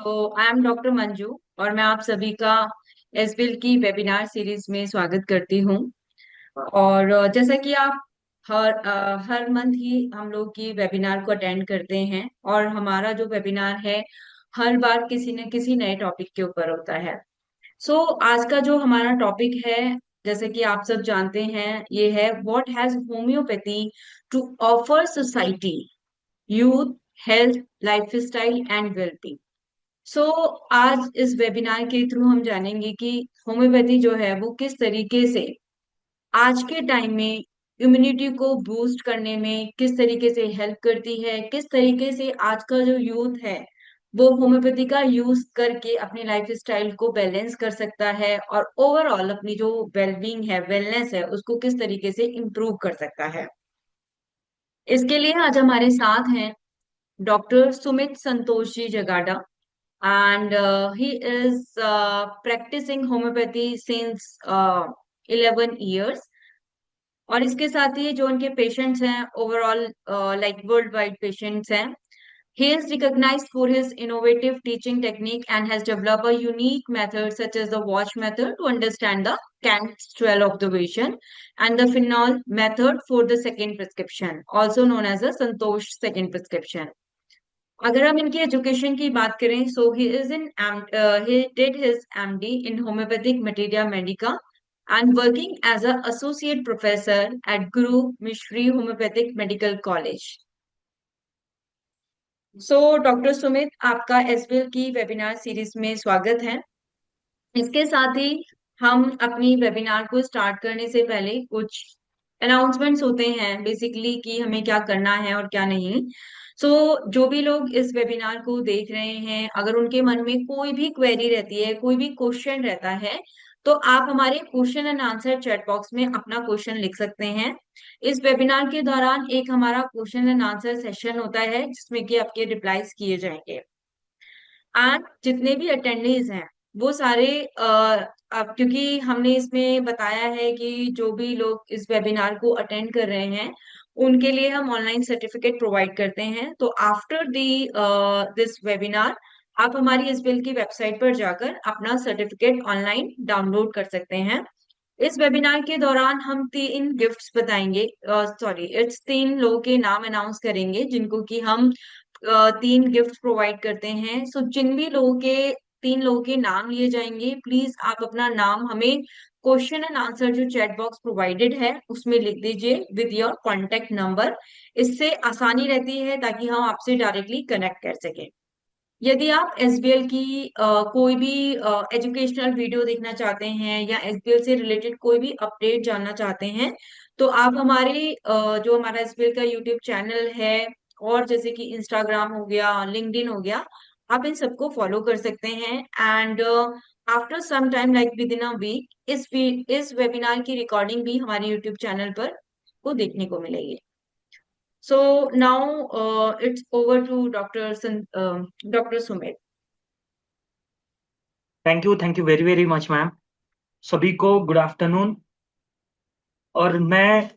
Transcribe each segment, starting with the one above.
तो I am doctor Manju और मैं आप सभी का एसबीएल की वेबिनार सीरीज में स्वागत करती हूँ। और जैसा कि आप हर मंथ ही हम लोग की वेबिनार को अटेंड करते हैं और हमारा जो वेबिनार है हर बार किसी न किसी नए टॉपिक के ऊपर होता है। आज का जो हमारा टॉपिक है, जैसे कि आप सब जानते हैं, ये है what has homeopathy to offer society, youth, health, lifestyle and wellbeing. So आज इस वेबिनार के थ्रू हम जानेंगे कि होम्योपैथी जो है वो किस तरीके से आज के टाइम में इम्यूनिटी को बूस्ट करने में किस तरीके से हेल्प करती है, किस तरीके से आज का जो यूथ है वो होम्योपैथी का यूज करके अपनी लाइफ स्टाइल को बैलेंस कर सकता है और ओवरऑल अपनी जो वेलबींग है, वेलनेस है, उसको किस तरीके से इम्प्रूव कर सकता है। इसके लिए आज हमारे साथ हैं doctor Sumit Santosh ji Jagada, and he is practicing homeopathy since 11 years। और इसके साथ ही जो उनके पेशेंट्स हैं overall like world wide patients हैं, he is recognized for his innovative teaching technique and has developed a unique method such as the watch method to understand the cantrell of the vision and the phenol method for the second prescription, also known as the Santosh second prescription। अगर हम इनकी education की बात करें, so he did his MD in homeopathic materia medica and working as a associate professor at Guru Mishri homeopathic medical college. Doctor Sumit, आपका SBL की webinar series में स्वागत है। इसके साथ ही हम अपनी वेबिनार को स्टार्ट करने से पहले कुछ अनाउंसमेंट्स होते हैं बेसिकली कि हमें क्या करना है और क्या नहीं। जो भी लोग इस वेबिनार को देख रहे हैं, अगर उनके मन में कोई भी क्वेरी रहती है, कोई भी क्वेश्चन रहता है, तो आप हमारे question and answer chat box में अपना क्वेश्चन लिख सकते हैं। इस वेबिनार के दौरान एक हमारा क्वेश्चन एंड आंसर सेशन होता है जिसमें कि आपके रिप्लाईज किए जाएंगे। एंड जितने भी अटेंडेes हैं वो सारे अब क्योंकि हमने इसमें बताया है कि जो भी लोग इस वेबिनार को अटेंड कर रहे हैं उनके लिए हम ऑनलाइन सर्टिफिकेट प्रोवाइड करते हैं। तो आफ्टर दी दिस वेबिनार आप हमारी एसबीएल की वेबसाइट पर जाकर अपना सर्टिफिकेट ऑनलाइन डाउनलोड कर सकते हैं। इस वेबिनार के दौरान हम तीन गिफ्ट्स बताएंगे, सॉरी इट्स तीन लोगों के नाम अनाउंस करेंगे जिनको कि हम तीन गिफ्ट प्रोवाइड करते हैं। जिन भी लोगों के तीन लोगों के नाम लिए जाएंगे, प्लीज आप अपना नाम हमें क्वेश्चन एंड आंसर जो चैट बॉक्स प्रोवाइडेड है उसमें लिख दीजिए विद योर कॉन्टेक्ट नंबर। इससे आसानी रहती है ताकि हम आपसे डायरेक्टली कनेक्ट कर सकें। यदि आप एसबीएल की कोई भी एजुकेशनल वीडियो देखना चाहते हैं या एसबीएल से रिलेटेड कोई भी अपडेट जानना चाहते हैं, तो आप हमारे जो हमारा एसबीएल का यूट्यूब चैनल है और जैसे कि इंस्टाग्राम हो गया, लिंक्डइन हो गया, आप इन सबको फॉलो कर सकते हैं। And after some time like within a week इस वेबिनार की रिकॉर्डिंग भी हमारे यूट्यूब चैनल पर को देखने को मिलेगी। Now it's over to Dr. Sumit. Thank you very very much ma'am. सभी को गुड आफ्टरनून। और मैं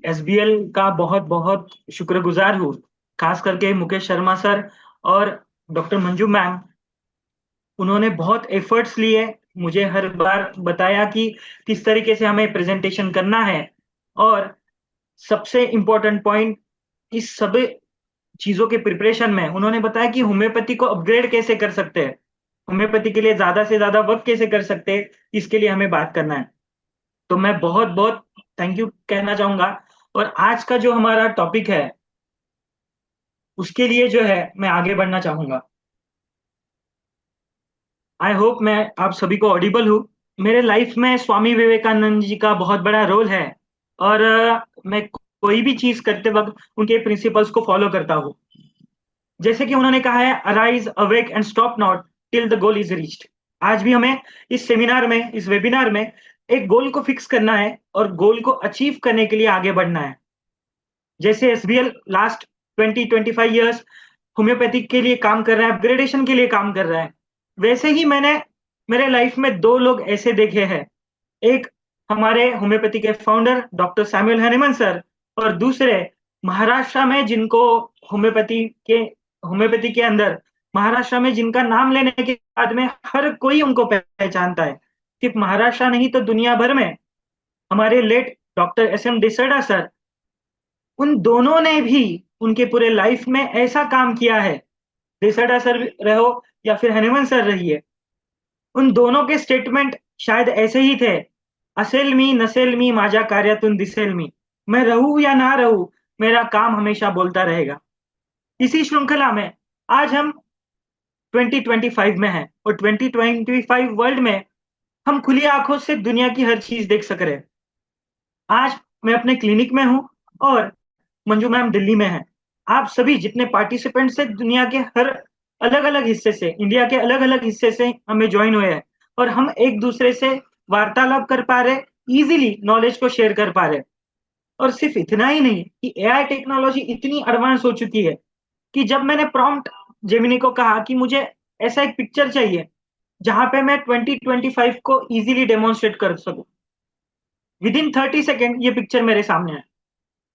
एसबीएल का बहुत बहुत शुक्रगुजार हूँ, खास करके मुकेश शर्मा सर और डॉक्टर मंजू मैम। उन्होंने बहुत एफर्ट्स लिए, मुझे हर बार बताया कि किस तरीके से हमें प्रेजेंटेशन करना है। और सबसे इम्पोर्टेंट पॉइंट, इस सब चीजों के प्रिपरेशन में उन्होंने बताया कि होम्योपैथी को अपग्रेड कैसे कर सकते हैं, होम्योपैथी के लिए ज्यादा से ज्यादा वर्क कैसे कर सकते हैं, इसके लिए हमें बात करना है। तो मैं बहुत बहुत थैंक यू कहना चाहूंगा। और आज का जो हमारा टॉपिक है उसके लिए जो है मैं आगे बढ़ना चाहूंगा। आई होप मैं आप सभी को ऑडिबल हूँ। मेरे लाइफ में स्वामी विवेकानंद जी का बहुत बड़ा रोल है और मैं कोई भी चीज करते वक्त उनके प्रिंसिपल्स को फॉलो करता हूँ। जैसे कि उन्होंने कहा है, arise awake and stop not till the goal is reached. आज भी हमें इस सेमिनार में, इस वेबिनार में एक गोल को फिक्स करना है और गोल को अचीव करने के लिए आगे बढ़ना है। जैसे एसबीएल लास्ट 20-25 ईयर्स होम्योपैथी के लिए काम कर रहा है, अपग्रेडेशन के लिए काम कर रहा है, वैसे ही मैंने मेरे लाइफ में दो लोग ऐसे देखे हैं। एक हमारे होम्योपैथी के founder doctor Samuel Hahnemann sir, और दूसरे महाराष्ट्र में जिनको होम्योपैथी के अंदर महाराष्ट्र में जिनका नाम लेने के बाद में हर कोई उनको पहचानता है। सिर्फ महाराष्ट्र नहीं तो दुनिया भर में हमारे late doctor S M D'Souza sir, उन दोनों ने भी उनके पूरे लाइफ में ऐसा काम किया है। डिसोजा सर रहो या फिर हनुमान सर रहिए, उन दोनों के स्टेटमेंट शायद ऐसे ही थे। असेल मी नसेल मी माझ्या कार्यातून दिसेल मी। मैं रहूं या ना रहूं, मेरा काम हमेशा बोलता रहेगा। इसी श्रृंखला में आज हम 2025 में हैं और 2025 वर्ल्ड में हम खुली आंखों से दुनिया की हर चीज देख सक रहे हैं। आज मैं अपने क्लिनिक में हूं और मंजू मैम दिल्ली में हैं। आप सभी जितने पार्टिसिपेंट्स हैं दुनिया के हर अलग अलग हिस्से से, इंडिया के अलग अलग हिस्से से हमें ज्वाइन हुए हैं और हम एक दूसरे से वार्तालाप कर पा रहे, इजीली नॉलेज को शेयर कर पा रहे। और सिर्फ इतना ही नहीं कि एआई टेक्नोलॉजी इतनी एडवांस हो चुकी है कि जब मैंने प्रॉम्प्ट जेमिनी को कहा कि मुझे ऐसा एक पिक्चर चाहिए जहां पे मैं 2025 को इजीली डेमोन्स्ट्रेट कर सकूं, विद इन 30 सेकेंड ये पिक्चर मेरे सामने है।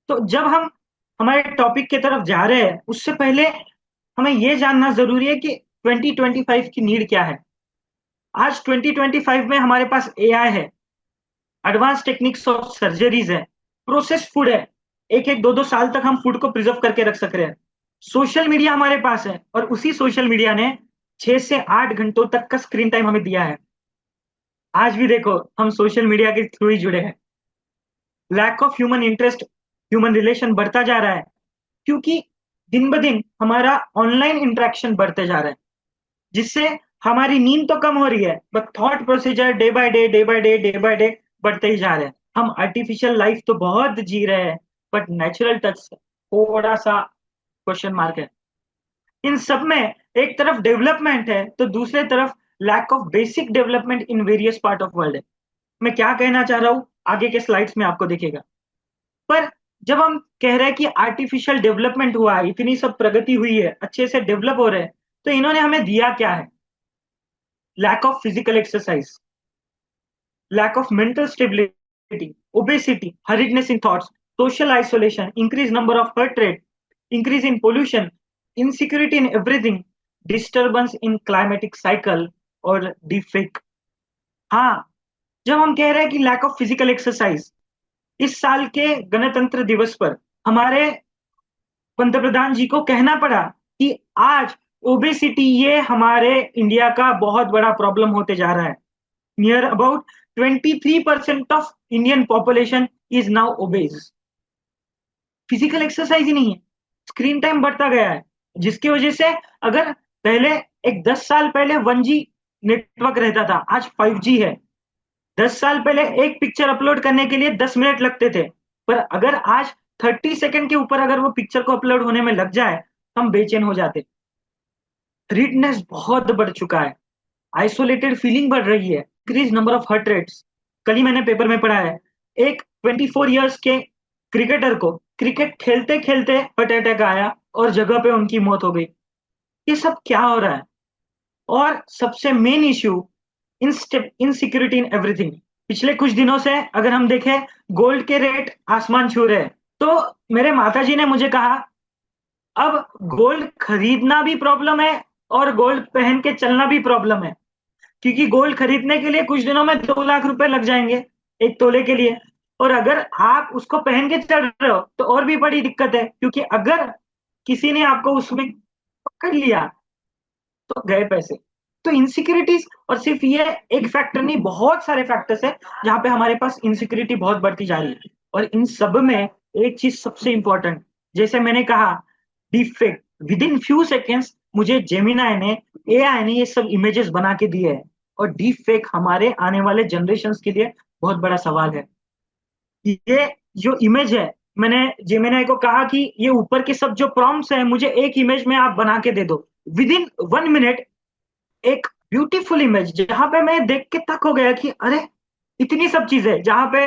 तो जब हम हमारे टॉपिक की तरफ जा रहे हैं उससे पहले हमें यह जानना जरूरी है कि 2025 की नीड क्या है। आज 2025 में हमारे पास एआई है, एडवांस टेक्निक्स ऑफ सर्जरीज है, प्रोसेस फूड है, एक एक दो दो साल तक हम फूड को प्रिजर्व करके रख सक रहे हैं। सोशल मीडिया हमारे पास है और उसी सोशल मीडिया ने 6 से 8 घंटों तक का स्क्रीन टाइम हमें दिया है। आज भी देखो हम सोशल मीडिया के थ्रू ही जुड़े हैं। Lack of human interest, human relation बढ़ता जा रहा है क्योंकि दिन ब दिन हमारा ऑनलाइन इंटरेक्शन बढ़ते जा रहा है, जिससे हमारी नींद तो कम हो रही है but thought procedure day by day day by day day by day बढ़ते ही जा रहे हैं। हम आर्टिफिशियल लाइफ तो बहुत जी रहे हैं बट नेचुरल टच थोड़ा सा क्वेश्चन मार्क है। इन सब में एक तरफ डेवलपमेंट है तो दूसरे तरफ lack of basic development in various part of world है। मैं क्या कहना चाह रहा हूं आगे के स्लाइड्स में आपको दिखेगा। पर जब हम कह रहे हैं कि आर्टिफिशियल डेवलपमेंट हुआ है, इतनी सब प्रगति हुई है, अच्छे से डेवलप हो रहे हैं, तो इन्होंने हमें दिया क्या है? Lack of physical exercise, lack of mental stability, obesity, hurriedness in thoughts, social isolation, increased number of heart rate, increase in pollution, insecurity in everything, disturbance in climatic cycle और डिफेक। हाँ, जब हम कह रहे हैं कि लैक ऑफ फिजिकल एक्सरसाइज, इस साल के गणतंत्र दिवस पर हमारे पंतप्रधान जी को कहना पड़ा कि आज ओबेसिटी ये हमारे इंडिया का बहुत बड़ा प्रॉब्लम होते जा रहा है। Near about 23% of Indian population is now obese. Physical exercise ही नहीं है, स्क्रीन टाइम बढ़ता गया है, जिसकी वजह से अगर पहले एक 10 साल पहले 1G नेटवर्क रहता था, आज 5G है। 10 साल पहले एक पिक्चर अपलोड करने के लिए 10 मिनट लगते थे, पर अगर आज 30 सेकंड के ऊपर अगर वो पिक्चर को अपलोड होने में लग जाए हम बेचैन हो जाते। रीडनेस बहुत बढ़ चुका है, आइसोलेटेड फीलिंग बढ़ रही है, increase number of heart rates. कल ही मैंने पेपर में पढ़ा है एक 24 इयर्स के क्रिकेटर को क्रिकेट खेलते खेलते हार्ट अटैक आया और जगह पे उनकी मौत हो गई। ये सब क्या हो रहा है? और सबसे main issue insecurity in everything. पिछले कुछ दिनों से अगर हम देखें गोल्ड के रेट आसमान छू रहे हैं, तो मेरे माताजी ने मुझे कहा अब गोल्ड खरीदना भी प्रॉब्लम है और गोल्ड पहन के चलना भी प्रॉब्लम है, क्योंकि गोल्ड खरीदने के लिए कुछ दिनों में 2 लाख रुपए लग जाएंगे एक तोले के लिए, और अगर आप उसको पहन के चल रहे हो तो और भी बड़ी दिक्कत है, क्योंकि अगर किसी ने आपको उसमें पकड़ लिया तो गए पैसे। तो इनसिक्योरिटीज, और सिर्फ ये एक फैक्टर नहीं, बहुत सारे फैक्टर्स है जहां पे हमारे पास इनसिक्योरिटी बहुत बढ़ती जा रही है। और इन सब में एक चीज सबसे इंपॉर्टेंट, जैसे मैंने कहा deep fake, with in few seconds मुझे जेमिनाई ने, एआई ने ये सब इमेजेस बना के दिए है। और डीप फेक हमारे आने वाले जनरेशन के लिए बहुत बड़ा सवाल है। ये जो इमेज है, मैंने जेमिनाई को कहा कि ये ऊपर के सब जो प्रॉम्प्ट्स है मुझे एक इमेज में आप बना के दे दो, विद इन 1 मिनट एक ब्यूटीफुल इमेज, जहां पे मैं देख के तक हो गया कि अरे इतनी सब चीजें, जहां पे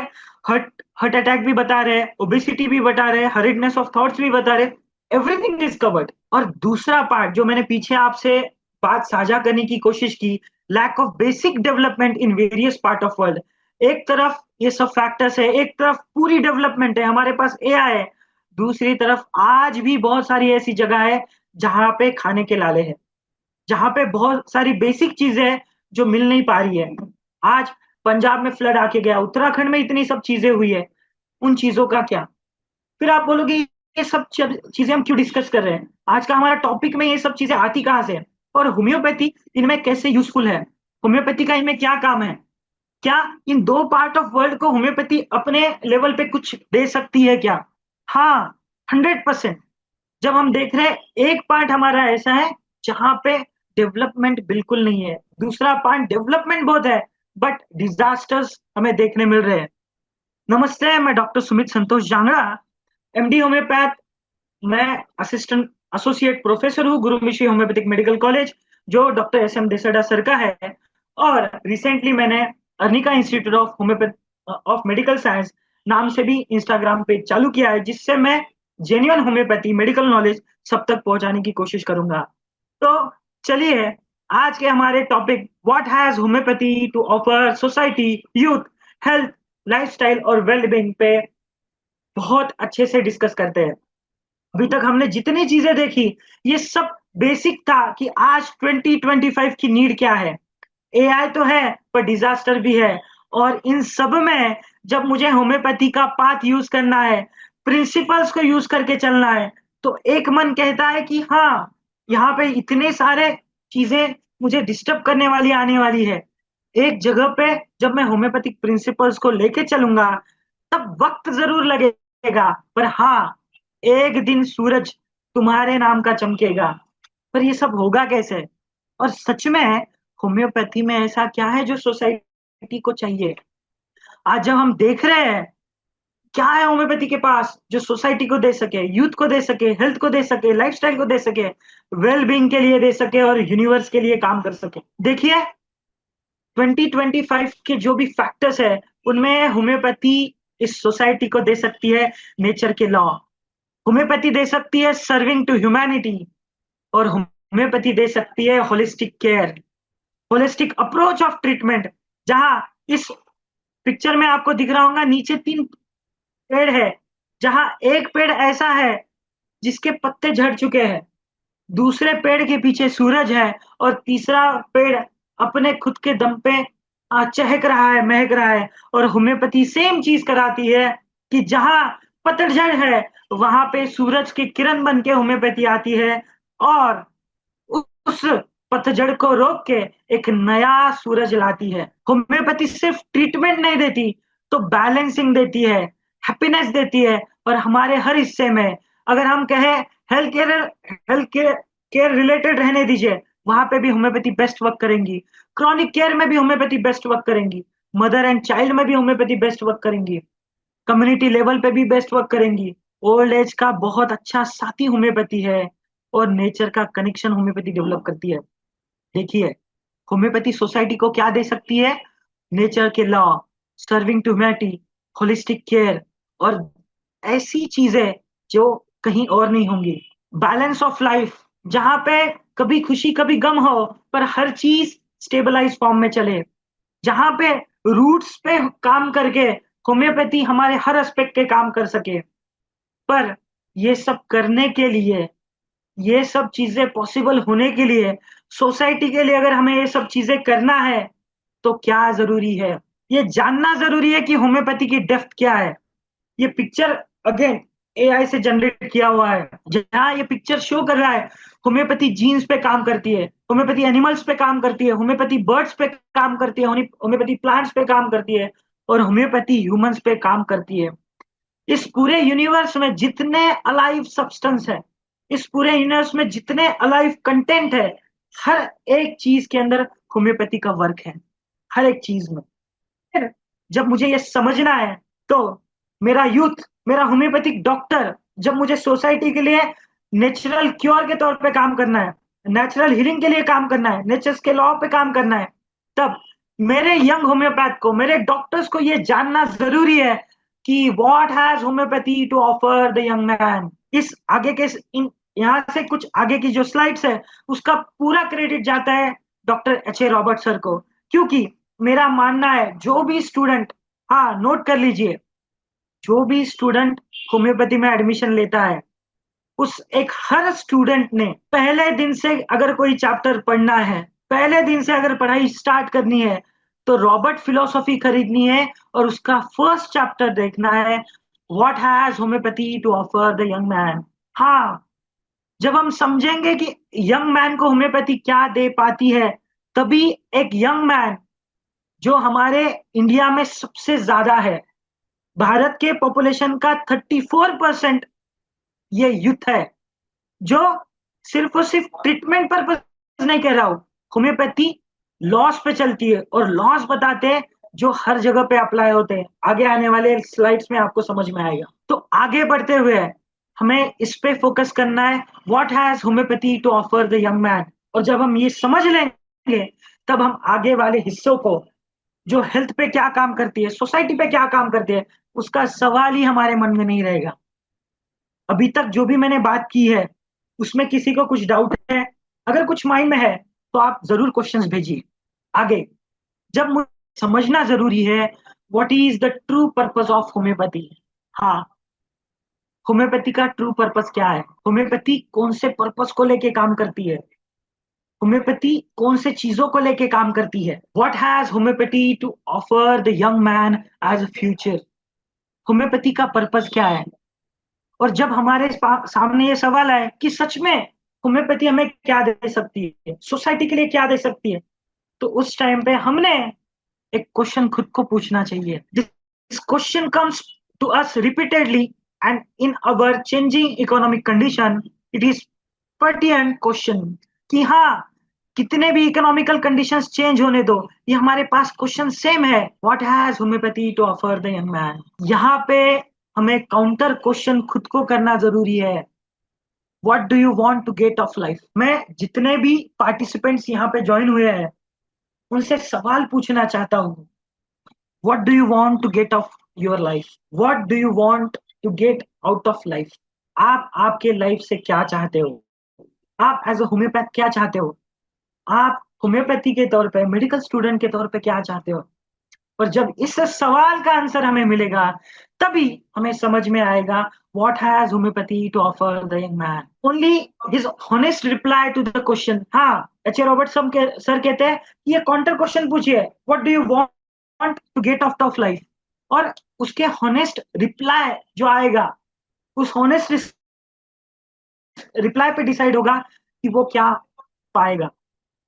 हार्ट हार्ट अटैक भी बता रहे, ओबेसिटी भी बता रहे, हरिडनेस ऑफ थॉट्स भी बता रहे, एवरीथिंग इज कवर्ड। और दूसरा पार्ट जो मैंने पीछे आपसे बात साझा करने की कोशिश की, lack of basic development in various part of world. एक तरफ ये सब फैक्टर्स है, एक तरफ पूरी डेवलपमेंट है, हमारे पास एआई है, दूसरी तरफ आज भी बहुत सारी ऐसी जगह है जहां पे खाने के लाले हैं। जहाँ पे बहुत सारी बेसिक चीजें हैं जो मिल नहीं पा रही है। आज पंजाब में फ्लड आके गया, उत्तराखंड में इतनी सब चीजें हुई है, उन चीजों का क्या? फिर आप बोलोगे ये सब चीजें हम क्यों डिस्कस कर रहे हैं? आज का हमारा टॉपिक में ये सब चीजें आती कहाँ से है? और होम्योपैथी इनमें कैसे यूजफुल है? होम्योपैथी का इनमें क्या काम है? क्या इन दो पार्ट ऑफ वर्ल्ड को होम्योपैथी अपने लेवल पे कुछ दे सकती है क्या? हाँ, 100%। जब हम देख रहे हैं एक पार्ट हमारा ऐसा है जहां पे डेवलपमेंट बिल्कुल नहीं है, दूसरा पार्ट डेवलपमेंट बहुत है बट डिजास्टर्स हमें देखने मिल रहे हैं। नमस्ते, मैं doctor Sumit Santosh Jangra, MD homeopath. मैं असिस्टेंट एसोसिएट प्रोफेसर हूँ Guru Rishi homeopathic medical college, जो doctor S M Desda sir का है। और रिसेंटली मैंने Arnica institute of homeopath of medical science नाम से भी इंस्टाग्राम पेज चालू किया है, जिससे मैं जेन्युइन होम्योपैथी मेडिकल नॉलेज सब तक पहुंचाने की कोशिश करूंगा। तो चलिए, आज के हमारे topic what has homeopathy to offer society, youth, health, lifestyle और वेलबींग पे बहुत अच्छे से डिस्कस करते हैं। अभी तक हमने जितनी चीजें देखी, ये सब बेसिक था कि आज 2025 की नीड क्या है। एआई तो है पर डिजास्टर भी है, और इन सब में जब मुझे होम्योपैथी का पाथ यूज करना है, प्रिंसिपल्स को यूज करके चलना है, तो एक मन कहता है कि हाँ, यहाँ पे इतने सारे चीजें मुझे डिस्टर्ब करने वाली आने वाली है। एक जगह पे जब मैं होम्योपैथिक प्रिंसिपल्स को लेके चलूंगा, तब वक्त जरूर लगेगा, पर हाँ, एक दिन सूरज तुम्हारे नाम का चमकेगा। पर ये सब होगा कैसे? और सच में होम्योपैथी में ऐसा क्या है जो सोसाइटी को चाहिए? आज जब हम देख रहे हैं क्या है होम्योपैथी के पास जो सोसाइटी को दे सके, यूथ को दे सके, हेल्थ को दे सके, लाइफस्टाइल को दे सके, वेलबींग के लिए दे सके और यूनिवर्स के लिए काम कर सके। देखिए, 2025 के जो भी फैक्टर्स है, उनमें होम्योपैथी इस सोसाइटी को दे सकती है नेचर के लॉ, होम्योपैथी दे सकती है सर्विंग टू ह्यूमैनिटी, और होम्योपैथी दे सकती है holistic care, holistic approach of treatment. जहां इस पिक्चर में आपको दिख रहा होगा, नीचे 3 पेड़ है, जहां एक पेड़ ऐसा है जिसके पत्ते झड़ चुके हैं, दूसरे पेड़ के पीछे सूरज है, और तीसरा पेड़ अपने खुद के दम पे चहक रहा है, महक रहा है। और होम्योपैथी सेम चीज कराती है कि जहां पतझड़ है, वहां पे सूरज की किरण बन के होम्योपैथी आती है, और उस पतझड़ को रोक के एक नया सूरज लाती है। होम्योपैथी सिर्फ ट्रीटमेंट नहीं देती, तो बैलेंसिंग देती है, हैप्पीनेस देती है, और हमारे हर हिस्से में, अगर हम कहें हेल्थ केयर रिलेटेड रहने दीजिए, वहां पे भी होम्योपैथी बेस्ट वर्क करेंगी। क्रॉनिक केयर में भी होम्योपैथी बेस्ट वर्क करेंगी, मदर एंड चाइल्ड में भी होम्योपैथी बेस्ट वर्क करेंगी, कम्युनिटी लेवल पे भी बेस्ट वर्क करेंगी। ओल्ड एज का बहुत अच्छा साथी होम्योपैथी है, और नेचर का कनेक्शन होम्योपैथी डेवलप करती है। देखिए, होम्योपैथी सोसाइटी को क्या दे सकती है? नेचर के law, serving to humanity, holistic care, और ऐसी चीजें जो कहीं और नहीं होंगी। बैलेंस ऑफ लाइफ, जहां पे कभी खुशी कभी गम हो, पर हर चीज स्टेबलाइज फॉर्म में चले, जहां पे रूट्स पे काम करके होम्योपैथी हमारे हर एस्पेक्ट के काम कर सके। पर ये सब करने के लिए, ये सब चीजें पॉसिबल होने के लिए, सोसाइटी के लिए अगर हमें ये सब चीजें करना है, तो क्या जरूरी है? ये जानना जरूरी है कि होम्योपैथी की डेप्थ क्या है। ये पिक्चर अगेन एआई से जनरेट किया हुआ है, जहां ये पिक्चर शो कर रहा है होम्योपैथी जीन्स पे काम करती है, होम्योपैथी एनिमल्स पे काम करती है, होम्योपैथी बर्ड्स पे काम करती है, होम्योपैथी प्लांट्स पे काम करती है, और होम्योपैथी ह्यूमंस पे काम करती है। इस पूरे यूनिवर्स में जितने अलाइव सब्सटेंस है, इस पूरे यूनिवर्स में जितने अलाइव कंटेंट है, हर एक चीज के अंदर होम्योपैथी का वर्क है, हर एक चीज में। फिर जब मुझे ये समझना है, तो मेरा यूथ, मेरा होम्योपैथिक डॉक्टर, जब मुझे सोसाइटी के लिए नेचुरल क्योर के तौर पे काम करना है, नेचुरल हीलिंग के लिए काम करना है, नेचर के लॉ पे काम करना है, तब मेरे यंग होम्योपैथ को, मेरे डॉक्टर्स को ये जानना जरूरी है कि what has homeopathy to offer the young man. इस आगे के इन यहाँ से कुछ आगे की जो स्लाइड्स है, उसका पूरा क्रेडिट जाता है doctor H A Robert sir को, क्योंकि मेरा मानना है जो भी स्टूडेंट, हाँ नोट कर लीजिए, जो भी स्टूडेंट होम्योपैथी में एडमिशन लेता है, उस एक हर स्टूडेंट ने पहले दिन से अगर कोई चैप्टर पढ़ना है, पहले दिन से अगर पढ़ाई स्टार्ट करनी है, तो रॉबर्ट फिलोसॉफी खरीदनी है और उसका फर्स्ट चैप्टर देखना है, what has homeopathy to offer the young man. हाँ, जब हम समझेंगे कि यंग मैन को होम्योपैथी क्या दे पाती है, तभी एक यंग मैन जो हमारे इंडिया में सबसे ज्यादा है, भारत के पॉपुलेशन का 34% ये यूथ है, जो सिर्फ और सिर्फ ट्रीटमेंट पर्पज नहीं कह रहा हूं, होम्योपैथी लॉस पे चलती है और लॉस बताते हैं जो हर जगह पे अप्लाई होते हैं। आगे आने वाले स्लाइड्स में आपको समझ में आएगा। तो आगे बढ़ते हुए हमें इस पे फोकस करना है, what has homeopathy to offer the young man. और जब हम ये समझ लेंगे, तब हम आगे वाले हिस्सों को, जो हेल्थ पे क्या काम करती है, सोसाइटी पे क्या काम करती है, उसका सवाल ही हमारे मन में नहीं रहेगा। अभी तक जो भी मैंने बात की है, उसमें किसी को कुछ डाउट है? अगर कुछ माइंड में है तो आप जरूर क्वेश्चंस भेजिए। आगे, जब मुझे समझना जरूरी है what is the true purpose of homeopathy. हाँ, होम्योपैथी का ट्रू पर्पस क्या है? होम्योपैथी कौन से पर्पस को लेके काम करती है? होम्योपैथी कौन से चीजों को लेके काम करती है? What has homeopathy to offer the young man as a future. Homeopathy का पर्पस क्या है? और जब हमारे सामने ये सवाल आए कि सच में होम्योपैथी हमें क्या दे सकती है, सोसाइटी के लिए क्या दे सकती है, तो उस टाइम पे हमने एक क्वेश्चन खुद को पूछना चाहिए। This question comes to us repeatedly and in our changing economic condition it is pertinent question कि हाँ, कितने भी इकोनॉमिकल कंडीशंस चेंज होने दो, ये हमारे पास क्वेश्चन सेम है, what has homeopathy to offer the young man. यहाँ पे हमें काउंटर क्वेश्चन खुद को करना जरूरी है, what do you want to get of life. मैं जितने भी पार्टिसिपेंट्स यहाँ पे ज्वाइन हुए हैं, उनसे सवाल पूछना चाहता हूँ, what do you want to get of your life, what do you want to get out of life. आप आपके लाइफ से क्या चाहते हो? आप एज अ होम्योपैथ क्या चाहते हो? आप होम्योपैथी के तौर पे, मेडिकल स्टूडेंट के तौर पे क्या चाहते हो? और जब इस सवाल का आंसर हमें मिलेगा, तभी हमें समझ में आएगा what has homeopathy to offer the young man. Only his honest reply to the question. हाँ, एच ए रॉबर्टसन के सर कहते हैं ये काउंटर क्वेश्चन पूछिए, what do you want to get out of life, और उसके हॉनेस्ट रिप्लाई जो आएगा, उस हॉनेस्ट रिप्लाई पे डिसाइड होगा कि वो क्या पाएगा।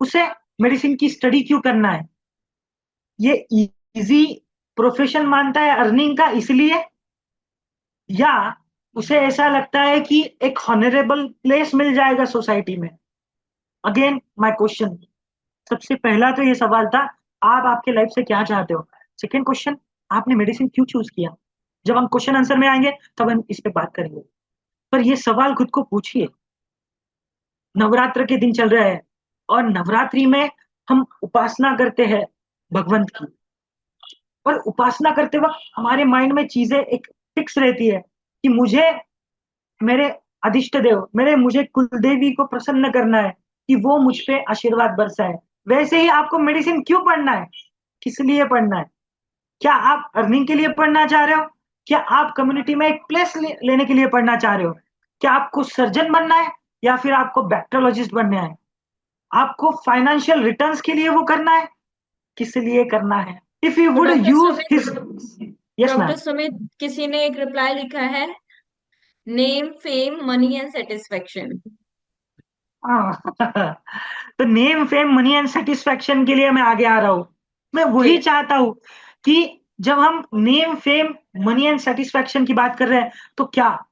उसे मेडिसिन की स्टडी क्यों करना है? ये इजी प्रोफेशन मानता है अर्निंग का इसलिए, या उसे ऐसा लगता है कि एक हॉनरेबल प्लेस मिल जाएगा सोसाइटी में? अगेन माय क्वेश्चन, सबसे पहला तो ये सवाल था, आप आपके लाइफ से क्या चाहते हो। सेकंड क्वेश्चन, आपने मेडिसिन क्यों चूज किया। जब हम क्वेश्चन आंसर में आएंगे तब हम इस पे बात करेंगे, पर ये सवाल खुद को पूछिए। नवरात्र के दिन चल रहे हैं और नवरात्रि में हम उपासना करते हैं भगवंत की, और उपासना करते वक्त हमारे माइंड में चीजें एक फिक्स रहती है कि मुझे मेरे अधिष्ट देव, मेरे मुझे कुलदेवी को प्रसन्न करना है कि वो मुझ पे आशीर्वाद बरसाए। वैसे ही आपको मेडिसिन क्यों पढ़ना है, किस लिए पढ़ना है? क्या आप अर्निंग के लिए पढ़ना चाह रहे हो? क्या आप कम्युनिटी में एक प्लेस लेने के लिए पढ़ना चाह रहे हो? क्या आपको सर्जन बनना है या फिर आपको बैक्टीरियोलॉजिस्ट बनना है? आपको फाइनेंशियल रिटर्न्स के लिए वो करना है, किस लिए करना है? If you to would doctor use Sumit, his, yes doctor ma'am. Sumit, किसी ने एक रिप्लाई लिखा है, name fame money and satisfaction. तो name fame money and satisfaction के लिए मैं आगे आ रहा हूं। मैं जी। वही चाहता हूं कि जब हम name fame money and satisfaction की बात कर रहे हैं, तो क्या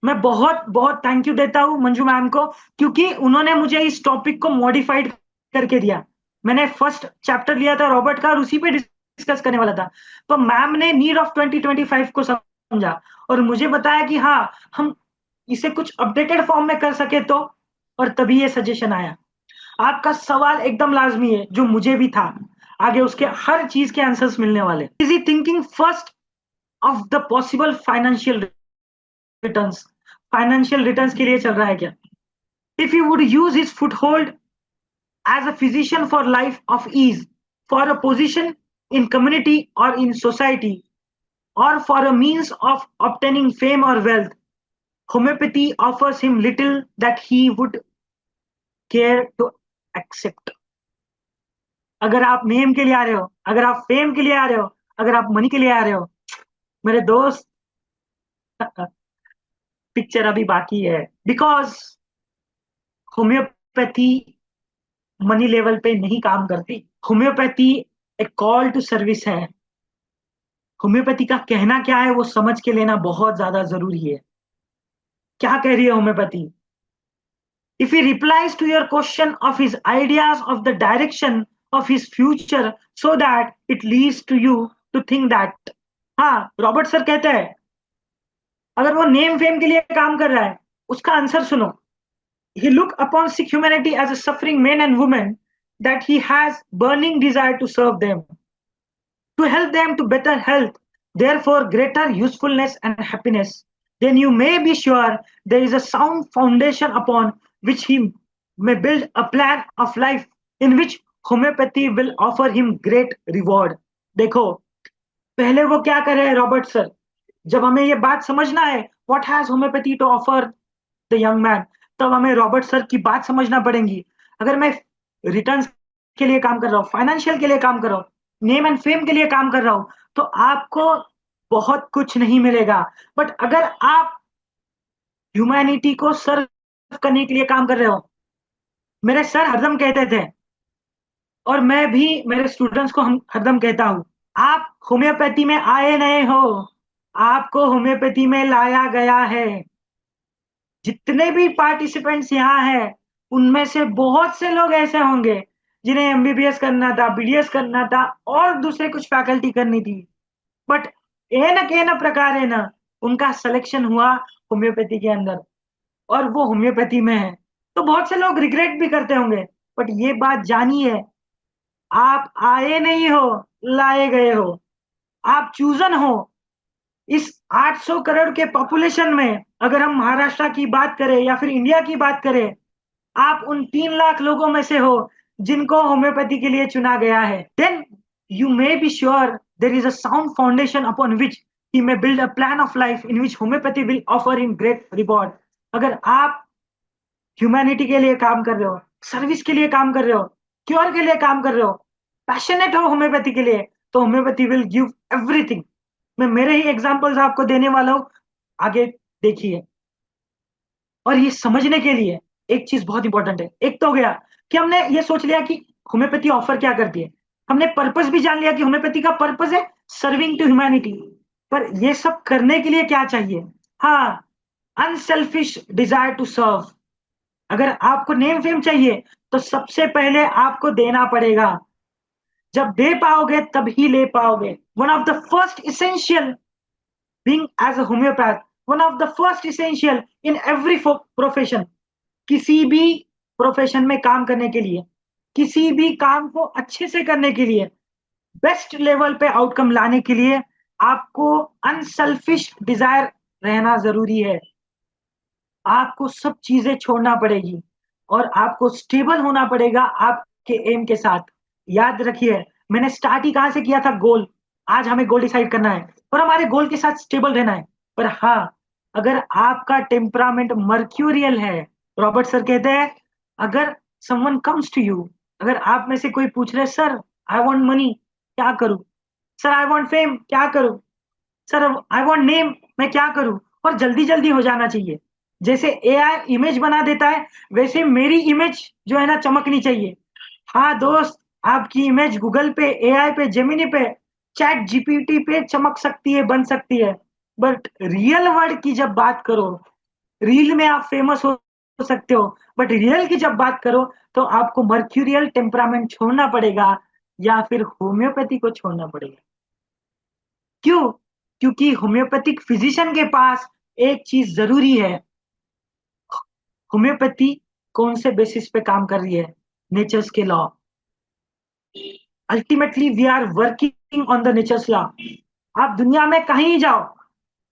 मैं बहुत बहुत थैंक यू देता हूं मंजू मैम को, क्योंकि उन्होंने मुझे इस टॉपिक को मॉडिफाइड करके दिया। मैंने फर्स्ट चैप्टर लिया था रॉबर्ट का और उसी पे डिस्कस करने वाला था, तो मैम ने नीड ऑफ 2025 को समझा और मुझे बताया कि हाँ, हम इसे कुछ अपडेटेड फॉर्म में कर सके तो, और तभी ये सजेशन आया। आपका सवाल एकदम लाजमी है, जो मुझे भी था। आगे उसके हर चीज के आंसर्स मिलने वाले। Is he thinking first of the possible financial returns, financial returns के लिए चल रहा है क्या? If you would use his foothold as a physician for life of ease, for a position in community or in society, or for a means of obtaining fame or wealth, homeopathy offers him little that he would care to accept. अगर आप name के लिए आ रहे हो, अगर आप fame के लिए आ रहे हो, अगर आप मनी के लिए आ रहे हो, मेरे दोस्त, पिक्चर अभी बाकी है। बिकॉज होम्योपैथी मनी लेवल पे नहीं काम करती। होम्योपैथी एक कॉल टू सर्विस है। होम्योपैथी का कहना क्या है वो समझ के लेना बहुत ज्यादा जरूरी है। क्या कह रही है homeopathy? If he replies to your question of his ideas of the direction of his future so that it leads to you to think that, हाँ, रॉबर्ट सर कहते हैं अगर वो नेम फेम के लिए काम कर रहा है, उसका आंसर सुनो। He look upon sick humanity as a suffering men and women that he has burning desire to serve them, to help them to better health, therefore greater usefulness and happiness. Then you may be sure there is a sound foundation upon which he may build a plan of life in which homeopathy will offer him great reward. देखो, पहले वो क्या कर रहे हैं Robert sir? जब हमें ये बात समझना है what has homeopathy to offer the young man, तब हमें रॉबर्ट सर की बात समझना पड़ेगी। अगर मैं रिटर्न्स के लिए काम कर रहा हूँ, फाइनेंशियल के लिए काम कर रहा हूँ, नेम एंड फेम के लिए काम कर रहा हूँ, तो आपको बहुत कुछ नहीं मिलेगा। बट अगर आप ह्यूमैनिटी को सर्व करने के लिए काम कर रहे हो, मेरे सर हरदम कहते थे और मैं भी मेरे स्टूडेंट्स को हम हरदम कहता हूँ, आप होम्योपैथी में आए नहीं हो, आपको होम्योपैथी में लाया गया है। जितने भी पार्टिसिपेंट्स यहाँ हैं, उनमें से बहुत से लोग ऐसे होंगे जिन्हें एमबीबीएस करना था, बीडीएस करना था और दूसरे कुछ फैकल्टी करनी थी, बट ए न के न प्रकार है ना उनका सिलेक्शन हुआ होम्योपैथी के अंदर और वो होम्योपैथी में है। तो बहुत से लोग रिग्रेट भी करते होंगे, बट ये बात जानिए, आप आए नहीं हो, लाए गए हो। आप चूजन हो। इस 800 करोड़ के पॉपुलेशन में अगर हम महाराष्ट्र की बात करें या फिर इंडिया की बात करें, आप उन 3 लाख लोगों में से हो जिनको होम्योपैथी के लिए चुना गया है। Then you may be sure there is a sound foundation upon which he may build a plan of life in which homeopathy will offer in great reward. अगर आप ह्यूमैनिटी के लिए काम कर रहे हो, सर्विस के लिए काम कर रहे हो, क्योर के लिए काम कर रहे हो, पैशनेट हो होम्योपैथी के लिए, तो होम्योपैथी विल गिव एवरीथिंग। मैं मेरे ही एग्जांपल्स आपको देने वाला हूं, आगे देखिए। और ये समझने के लिए एक चीज बहुत इंपॉर्टेंट है। एक तो हो गया कि हमने ये सोच लिया कि होम्योपैथी ऑफर क्या करती है, हमने पर्पस भी जान लिया कि होम्योपैथी का पर्पस है सर्विंग टू ह्यूमैनिटी। पर ये सब करने के लिए क्या चाहिए? हाँ, अनसेल्फिश डिजायर टू सर्व। अगर आपको नेम फेम चाहिए तो सबसे पहले आपको देना पड़ेगा। जब दे पाओगे तब ही ले पाओगे। One of the first essential being as a homeopath, one of the first essential in every profession, किसी भी प्रोफेशन में काम करने के लिए, किसी भी काम को अच्छे से करने के लिए, बेस्ट लेवल पे आउटकम लाने के लिए आपको अनसेल्फिश डिजायर रहना जरूरी है। आपको सब चीजें छोड़ना पड़ेगी और आपको स्टेबल होना पड़ेगा आपके एम के साथ। याद रखिए, मैंने स्टार्ट ही कहां से किया था? गोल। आज हमें गोल डिसाइड करना है और हमारे गोल के साथ स्टेबल रहना है। पर हाँ, अगर आपका टेम्परामेंट मर्क्यूरियल है, रॉबर्ट सर कहते हैं, अगर समवन कम्स टू यू, अगर आप में से कोई पूछ रहे सर आई वांट मनी, क्या करूं? सर आई वांट फेम, क्या करूं? सर आई वांट नेम, मैं क्या करूं? और जल्दी जल्दी हो जाना चाहिए। जैसे एआई इमेज बना देता है, वैसे मेरी इमेज जो है ना चमकनी चाहिए। हाँ दोस्त, आपकी इमेज गूगल पे, एआई पे, जेमिनी पे, चैट जीपीटी पे चमक सकती है, बन सकती है, बट रियल वर्ड की जब बात करो, रील में आप फेमस हो सकते हो, बट रियल की जब बात करो तो आपको मर्क्यूरियल टेम्परामेंट छोड़ना पड़ेगा या फिर होम्योपैथी को छोड़ना पड़ेगा। क्यों? क्योंकि होम्योपैथिक फिजिशियन के पास एक चीज जरूरी है। होम्योपैथी कौन से बेसिस पे काम कर रही है? नेचर्स के law. Ultimately we are working on the nature's law. आप दुनिया में कहीं जाओ,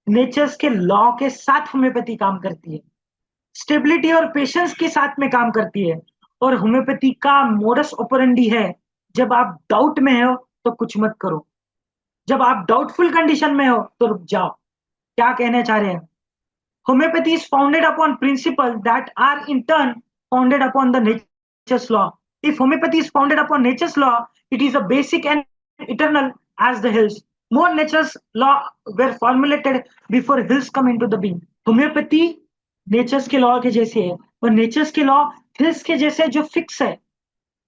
नेचर्स के लॉ के साथ होम्योपैथी काम करती है, स्टेबिलिटी और पेशेंस के साथ में काम करती है। और होम्योपैथी का मोडस ऑपरेंडी है, जब आप डाउट में हो तो कुछ मत करो, जब आप डाउटफुल कंडीशन में हो तो रुक जाओ। क्या कहना चाह रहे हैं? Homeopathy is founded upon principles that are in turn founded upon the nature's law. If homeopathy is founded upon nature's law, it is a basic and eternal as the hills. More nature's law were formulated before hills come into the being. Homeopathy nature's के law के जैसे है और natures के law hills के जैसे जो fix है,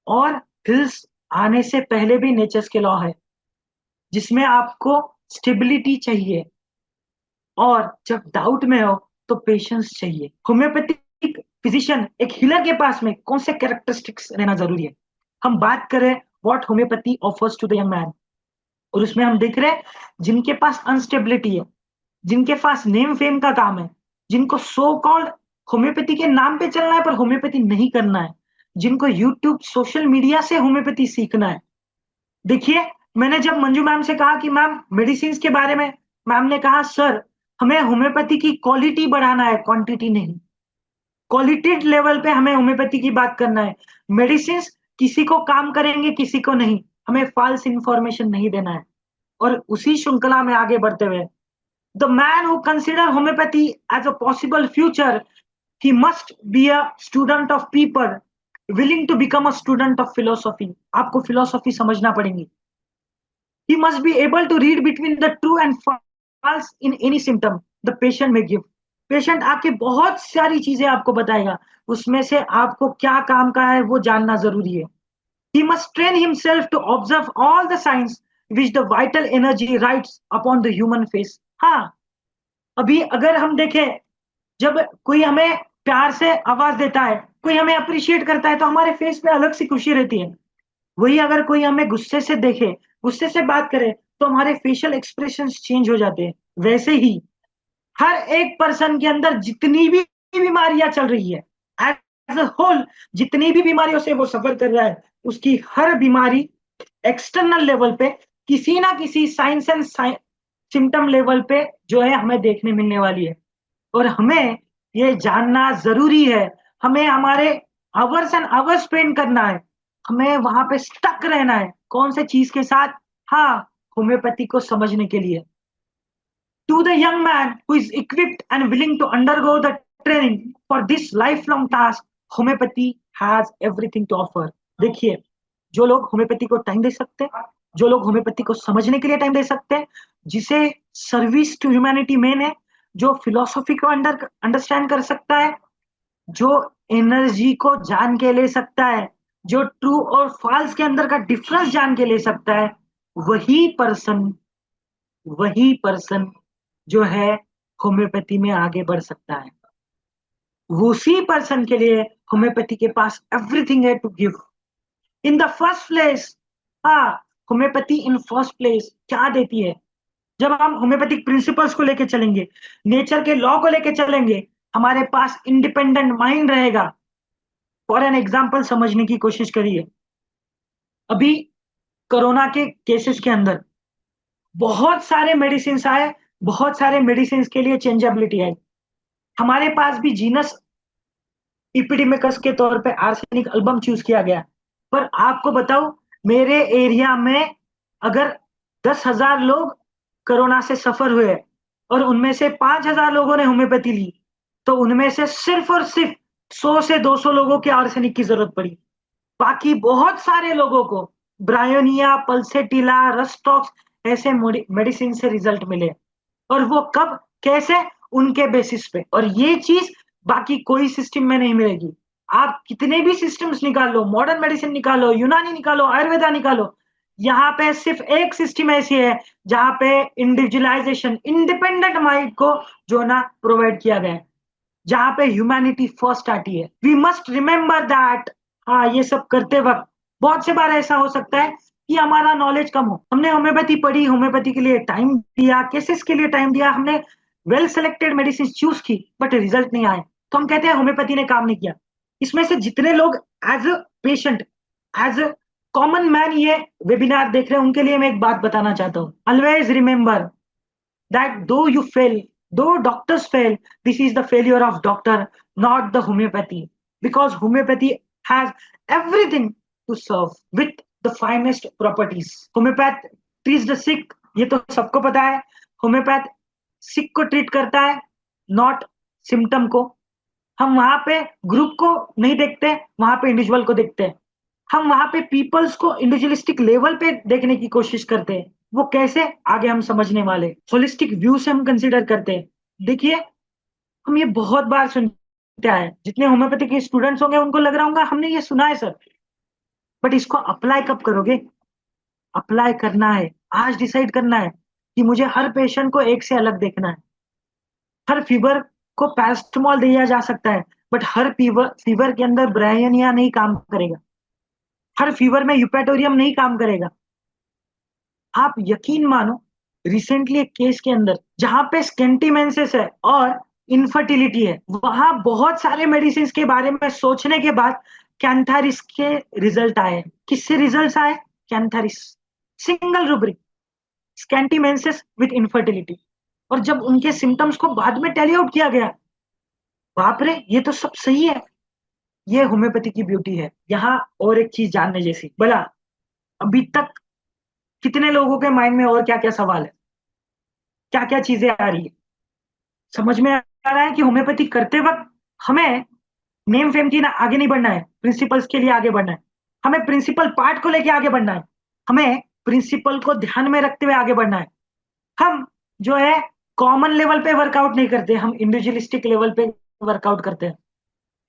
और हिल्स आने से पहले भी नेचर्स के लॉ है जिसमें आपको स्टेबिलिटी चाहिए, और जब डाउट में हो तो पेशेंस चाहिए। होम्योपैथिक फिजिशियन एक हीलर के पास में कौन से कैरेक्टरिस्टिक्स रहना जरूरी है? हम बात करें what homeopathy offers to the young man, और उसमें हम देख रहे हैं जिनके पास अनस्टेबिलिटी है, जिनके पास नेम फेम का काम है, जिनको सो कॉल्ड होम्योपैथी के नाम पे चलना है पर होम्योपैथी नहीं करना है, जिनको यूट्यूब सोशल मीडिया से होम्योपैथी सीखना है। देखिए, मैंने जब मंजू मैम से कहा कि मैम मेडिसिन के बारे में, मैम ने कहा सर हमें होम्योपैथी की क्वालिटी बढ़ाना है, क्वांटिटी नहीं। क्वालिटी लेवल पे हमें होम्योपैथी की बात करना है। मेडिसिन किसी को काम करेंगे किसी को नहीं, हमें फॉल्स इंफॉर्मेशन नहीं देना है। और उसी श्रृंखला में आगे बढ़ते हुए, the man who consider homeopathy as a possible future, he must be a student of people, willing to become a student of philosophy. आपको फिलोसॉफी समझना पड़ेगी। He must be able to read between the true and false in any symptom the patient may give. Patient आपके बहुत सारी चीजें आपको बताएगा, उसमें से आपको क्या काम का है वो जानना जरूरी है। He must train himself to observe all the signs which the vital energy writes upon the human face. हाँ, अभी अगर हम देखें, जब कोई हमें प्यार से आवाज देता है, कोई हमें अप्रिशिएट करता है तो हमारे फेस पे अलग सी खुशी रहती है। वही अगर कोई हमें गुस्से से देखे, गुस्से से बात करे तो हमारे फेशियल एक्सप्रेशंस चेंज हो जाते हैं। वैसे ही हर एक पर्सन के अंदर जितनी भी बीमारियां चल रही है, एज अ होल जितनी भी बीमारियों से वो सफर कर रहा है, उसकी हर बीमारी एक्सटर्नल लेवल पे किसी ना किसी साइंस एंड सिम्टम लेवल पे जो है हमें देखने मिलने वाली है। और हमें ये जानना जरूरी है, हमें हमारे आवर्स एंड आवर्स स्पेंड करना है, हमें वहां पे स्टक रहना है। कौन से चीज के साथ? हाँ, होम्योपैथी को समझने के लिए। To the young man who is equipped and willing to undergo the training for this lifelong task, homeopathy has everything to offer. देखिए, जो लोग होम्योपैथी को टाइम दे सकते हैं, जो लोग होम्योपैथी को समझने के लिए टाइम दे सकते हैं, जिसे सर्विस टू ह्यूमैनिटी मेन है, जो फिलोसॉफी को अंडरस्टैंड कर सकता है, जो एनर्जी को जान के ले सकता है, जो ट्रू और फॉल्स के अंदर का डिफरेंस जान के ले सकता है, वही पर्सन जो है होम्योपैथी में आगे बढ़ सकता है। उसी पर्सन के लिए होम्योपैथी के पास एवरीथिंग है to give. In the first place, हाँ, होम्योपैथी इन फर्स्ट प्लेस क्या देती है? जब हम होम्योपैथिक प्रिंसिपल्स को लेके चलेंगे, नेचर के लॉ को लेके चलेंगे, हमारे पास इंडिपेंडेंट माइंड रहेगा। फॉर एन एग्जाम्पल समझने की कोशिश करिए, अभी कोरोना के केसेस के अंदर बहुत सारे मेडिसिन आए, बहुत सारे मेडिसिन के लिए चेंजेबिलिटी आई। हमारे पास भी जीनस इपिडेमिकस के तौर पे आर्सेनिक एल्बम चूज किया गया। पर आपको बताऊं, मेरे एरिया में अगर 10,000 लोग कोरोना से सफर हुए और उनमें से 5,000 लोगों ने होम्योपैथी ली, तो उनमें से सिर्फ और सिर्फ 100 से 200 लोगों के आर्सेनिक की जरूरत पड़ी। बाकी बहुत सारे लोगों को ब्रायोनिया, पल्सेटिला, रस्टॉक्स ऐसे मेडिसिन से रिजल्ट मिले। और वो कब, कैसे? उनके बेसिस पे। और ये चीज बाकी कोई सिस्टम में नहीं मिलेगी। आप कितने भी सिस्टम्स निकाल लो, मॉडर्न मेडिसिन निकालो, यूनानी निकालो, आयुर्वेदा निकालो, यहाँ पे सिर्फ एक सिस्टम ऐसी है जहां पे इंडिविजुअलाइजेशन, इंडिपेंडेंट माइंड को जो ना प्रोवाइड किया गया है, जहां पे ह्यूमैनिटी फर्स्ट आती है। We must remember that. हाँ, ये सब करते वक्त बहुत से बार ऐसा हो सकता है कि हमारा नॉलेज कम हो, हमने होम्योपैथी पढ़ी, होम्योपैथी के लिए टाइम दिया, केसेस के लिए टाइम दिया, हमने वेल सेलेक्टेड मेडिसिन चूज की, बट रिजल्ट नहीं आए, तो हम कहते हैं होम्योपैथी ने काम नहीं किया। इसमें से जितने लोग as a patient, as a common man ये वेबिनार देख रहे हैं, उनके लिए मैं एक बात बताना चाहता हूँ। Always remember that though you fail, though doctors fail, this is the failure of doctor, not the homeopathy. Because homeopathy has everything to serve with the finest properties. Homeopath treats the sick, ये तो सबको पता है। Homeopath सिक को treat करता है, not symptom को, हम वहां पे ग्रुप को नहीं देखते, वहां पे इंडिविजुअल को देखते हैं। हम वहां पे पीपल्स को इंडिविजुअलिस्टिक लेवल पे देखने की कोशिश करते हैं। वो कैसे, आगे हम समझने वाले। होलिस्टिक व्यू से हम कंसीडर करते हैं। देखिए, हम ये बहुत बार सुनते आए हैं। जितने होम्योपैथी के स्टूडेंट्स होंगे उनको लग रहा होगा हमने ये सुना है सर, बट इसको अप्लाई कब करोगे? अप्लाई करना है, आज डिसाइड करना है कि मुझे हर पेशेंट को एक से अलग देखना है। हर फीवर को पैरास्टामोल दिया जा सकता है, बट हर फीवर फीवर के अंदर ब्रायनिया नहीं काम करेगा। हर फीवर में यूपेटोरियम नहीं काम करेगा। आप यकीन मानो, रिसेंटली एक केस के अंदर जहां पे स्केंटीमेंसेस है और इनफर्टिलिटी है, वहां बहुत सारे मेडिसिन के बारे में सोचने के बाद कैंथारिस के रिजल्ट आए। किससे रिजल्ट आए? Cantharis, single rubric, scanty menses with infertility. और जब उनके सिम्टम्स को बाद में टेली आउट किया गया, बाप रे, ये तो सब सही है। ये होम्योपैथी की ब्यूटी है। यहाँ और एक चीज जानने जैसी, बोला अभी तक कितने लोगों के माइंड में और क्या क्या सवाल है, क्या क्या चीजें आ रही है? समझ में आ रहा है कि होम्योपैथी करते वक्त हमें नेम फेम की ना आगे नहीं बढ़ना है, प्रिंसिपल्स के लिए आगे बढ़ना है। हमें प्रिंसिपल पार्ट को लेके आगे बढ़ना है। हमें प्रिंसिपल को ध्यान में रखते हुए आगे बढ़ना है। हम जो है कॉमन लेवल पे वर्कआउट नहीं करते, हम इंडिविजुअलिस्टिक लेवल पे वर्कआउट करते हैं।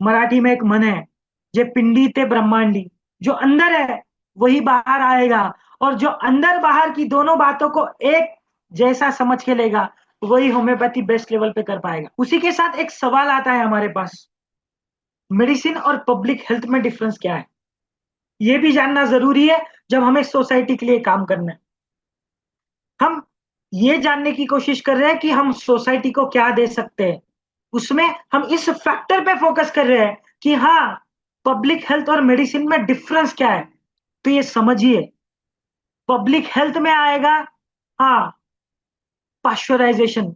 मराठी में एक मन है, जे पिंडी ते ब्रह्मांडी, जो अंदर है वही बाहर आएगा। और जो अंदर बाहर की दोनों बातों को एक जैसा समझ के लेगा, वही होम्योपैथी बेस्ट लेवल पे कर पाएगा। उसी के साथ एक सवाल आता है हमारे पास, मेडिसिन और पब्लिक हेल्थ में डिफरेंस क्या है? ये भी जानना जरूरी है जब हमें सोसाइटी के लिए काम करना है। हम ये जानने की कोशिश कर रहे हैं कि हम सोसाइटी को क्या दे सकते हैं। उसमें हम इस फैक्टर पे फोकस कर रहे हैं कि हाँ, पब्लिक हेल्थ और मेडिसिन में डिफरेंस क्या है। तो ये समझिए, पब्लिक हेल्थ में आएगा, हाँ, पाश्चराइजेशन,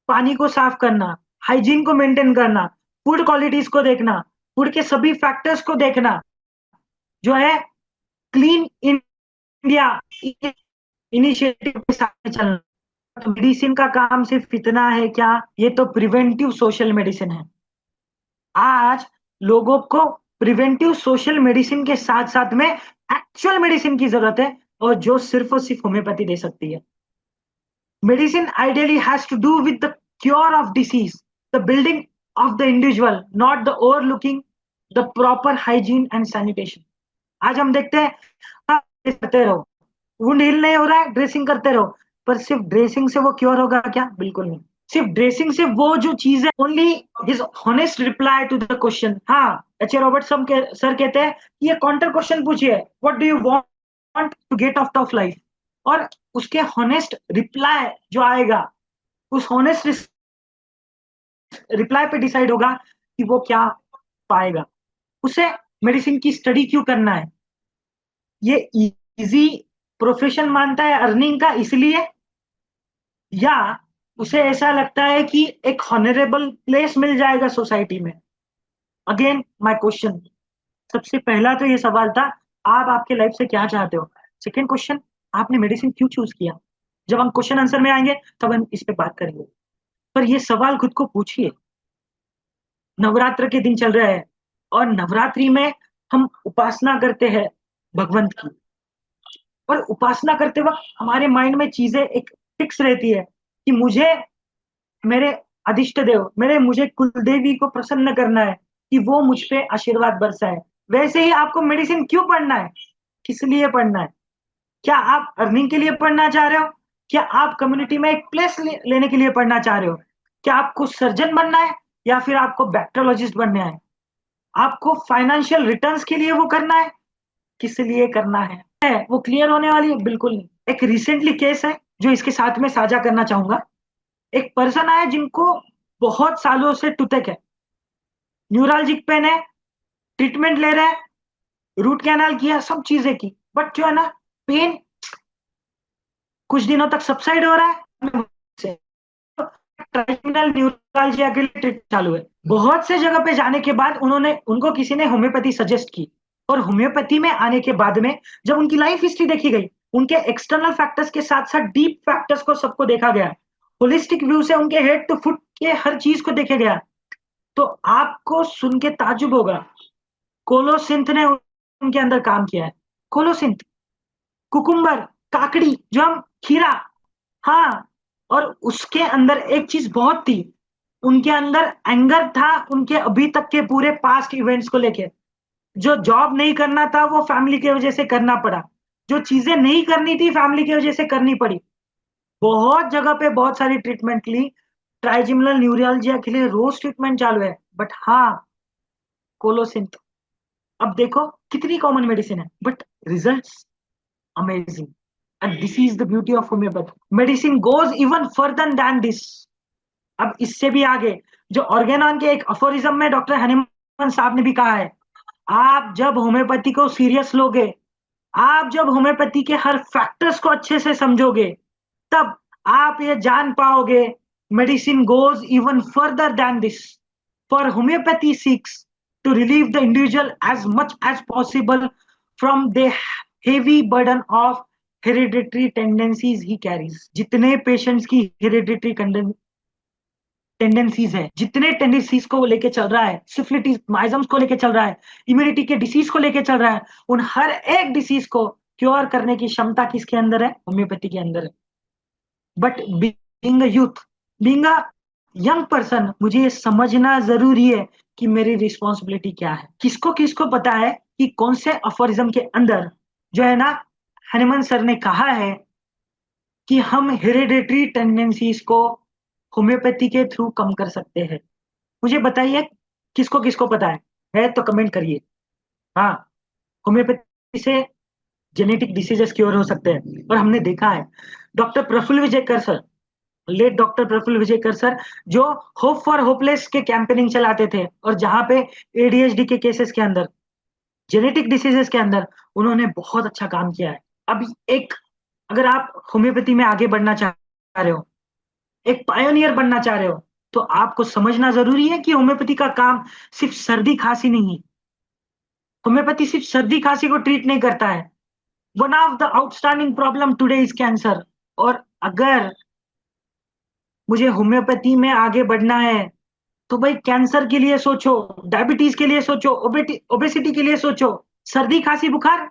पानी को साफ करना, हाइजीन को मेंटेन करना, फूड क्वालिटीज को देखना, फूड के सभी फैक्टर्स को देखना, जो है क्लीन इंडिया इनिशिएटिव के साथ चलना। तो मेडिसिन का काम सिर्फ इतना है क्या? ये तो प्रिवेंटिव सोशल मेडिसिन है। आज लोगों को प्रिवेंटिव सोशल मेडिसिन के साथ साथ में एक्चुअल मेडिसिन की जरूरत है, और जो सिर्फ और सिर्फ होम्योपैथी दे सकती है। Medicine ideally has to do with the cure of disease, the building of the individual, not the overlooking the proper hygiene and sanitation. आज हम देखते हैं, हाँ, करते रहो, वुंड हील नहीं हो रहा है, ड्रेसिंग करते रहो। पर सिर्फ ड्रेसिंग से वो क्योर होगा क्या? बिल्कुल नहीं। सिर्फ ड्रेसिंग से वो जो चीज है, only his honest reply to the question. हाँ, एच ए रॉबर्टसन सर कहते हैं कि ये काउंटर क्वेश्चन पूछिए, what do you want to get out of life, और उसके हॉनेस्ट रिप्लाई जो आएगा, उस हॉनेस्ट रिप्लाई पे डिसाइड होगा कि वो क्या पाएगा। उसे मेडिसिन की स्टडी क्यों करना है? ये इजी प्रोफेशन मानता है अर्निंग का इसलिए, या उसे ऐसा लगता है कि एक हॉनरेबल प्लेस मिल जाएगा सोसाइटी में? अगेन माय क्वेश्चन, सबसे पहला तो ये सवाल था, आप आपके लाइफ से क्या चाहते हो? सेकेंड क्वेश्चन, आपने मेडिसिन क्यों चूज किया? जब हम क्वेश्चन आंसर में आएंगे तब हम इस पे बात करेंगे। पर ये सवाल खुद को पूछिए। नवरात्र के दिन चल रहे हैं, और नवरात्रि में हम उपासना करते हैं भगवंत की, और उपासना करते वक्त हमारे माइंड में चीजें एक फिक्स रहती है कि मुझे मेरे अधिष्ट देव, मुझे कुलदेवी को प्रसन्न करना है कि वो मुझ पे आशीर्वाद बरसाए। वैसे ही आपको मेडिसिन क्यों पढ़ना है? किस लिए पढ़ना है? क्या आप अर्निंग के लिए पढ़ना चाह रहे हो? क्या आप कम्युनिटी में एक प्लेस लेने के लिए पढ़ना चाह रहे हो? क्या आपको सर्जन बनना है, या फिर आपको बैक्टेरियोलॉजिस्ट बनना है? आपको फाइनेंशियल रिटर्न्स के लिए वो करना है? किस लिए करना है वो क्लियर होने वाली है? बिल्कुल नहीं। एक रिसेंटली केस है जो इसके साथ में साझा करना चाहूंगा। एक पर्सन आया जिनको बहुत सालों से टुटेक है, न्यूरालजिक पेन है, ट्रीटमेंट ले रहे हैं, रूट कैनाल किया, सब चीजें की, बट जो है ना, पेन कुछ दिनों तक सबसाइड हो रहा है। ट्राइजेमिनल न्यूरलजिया के लिए ट्रीटमेंट चालू है। बहुत से जगह पे जाने के बाद उनको किसी ने होम्योपैथी सजेस्ट की, और होम्योपैथी में आने के बाद में जब उनकी लाइफ हिस्ट्री देखी गई, उनके एक्सटर्नल फैक्टर्स के साथ साथ डीप फैक्टर्स को सबको देखा गया, होलिस्टिक व्यू से उनके हेड टू फुट के हर चीज को देखा गया। तो आपको सुन के ताज्जुब होगा, कोलोसिंथ ने उनके अंदर काम किया है। कोलोसिंथ, कुकुम्बर, काकड़ी, जो हम खीरा, हाँ। और उसके अंदर एक चीज बहुत थी, उनके अंदर एंगर था उनके अभी तक के पूरे पास्ट इवेंट्स को लेके। जो जॉब नहीं करना था वो फैमिली की वजह से करना पड़ा, जो चीजें नहीं करनी थी फैमिली की वजह से करनी पड़ी। बहुत जगह पे बहुत सारी ट्रीटमेंट ली, ट्राइजेमिनल न्यूरोलजिया के लिए रोज ट्रीटमेंट चालू है, बट हाँ, कोलोसिंथ, अब देखो कितनी कॉमन मेडिसिन है, but results amazing. And this is the beauty of homeopathy, medicine goes even further than this. अब इससे भी आगे, जो ऑर्गेनॉन के एक अफोरिज्म में डॉक्टर हनीमन साहब ने भी कहा है, आप जब होम्योपैथी को सीरियस लोगे, आप जब होम्योपैथी के हर फैक्टर्स को अच्छे से समझोगे, तब आप ये जान पाओगे medicine goes even further than this. For homeopathy seeks to relieve the individual as much as possible from the heavy burden of hereditary tendencies he carries. जितने पेशेंट्स की हेरिडिटरी टेंडेंसीज है, जितने टेंडेंसीज को लेके चल रहा है, सिफिलिटिस माइजम्स को लेके चल रहा है, इम्यूनिटी के डिसीज को लेके चल रहा है, उन हर एक डिसीज को क्योर करने की क्षमता किसके अंदर है? होम्योपैथी के अंदर है। But being a youth, being a young person, मुझे ये समझना जरूरी है कि मेरी रिस्पॉन्सिबिलिटी क्या है। किसको किसको पता है कि कौन से अफोरिज्म के अंदर जो है ना, हनुमान सर ने कहा है कि हम हेरिडेटरी टेंडेंसीज को होम्योपैथी के थ्रू कम कर सकते हैं। मुझे बताइए किसको किसको पता है तो कमेंट करिए। हाँ, होम्योपैथी से जेनेटिक डिसीजेस क्योर हो सकते हैं। और हमने देखा है doctor Praful Vijayakar sir, late doctor Praful Vijayakar sir, जो होप फॉर होपलेस के कैंपेनिंग चलाते थे, और जहां पे एडीएचडी के केसेस के अंदर, जेनेटिक डिसीजेस के अंदर उन्होंने बहुत अच्छा काम किया है। अब एक, अगर आप होम्योपैथी में आगे बढ़ना चाह रहे हो, एक पायोनियर बनना चाह रहे हो, तो आपको समझना जरूरी है कि होम्योपैथी का काम सिर्फ सर्दी खांसी नहीं है। होम्योपैथी सिर्फ सर्दी खांसी को ट्रीट नहीं करता है। One of the outstanding problem today is cancer. और अगर मुझे होम्योपैथी में आगे बढ़ना है, तो भाई कैंसर के लिए सोचो, डायबिटीज के लिए सोचो, ओबेसिटी के लिए सोचो। सर्दी खांसी बुखार,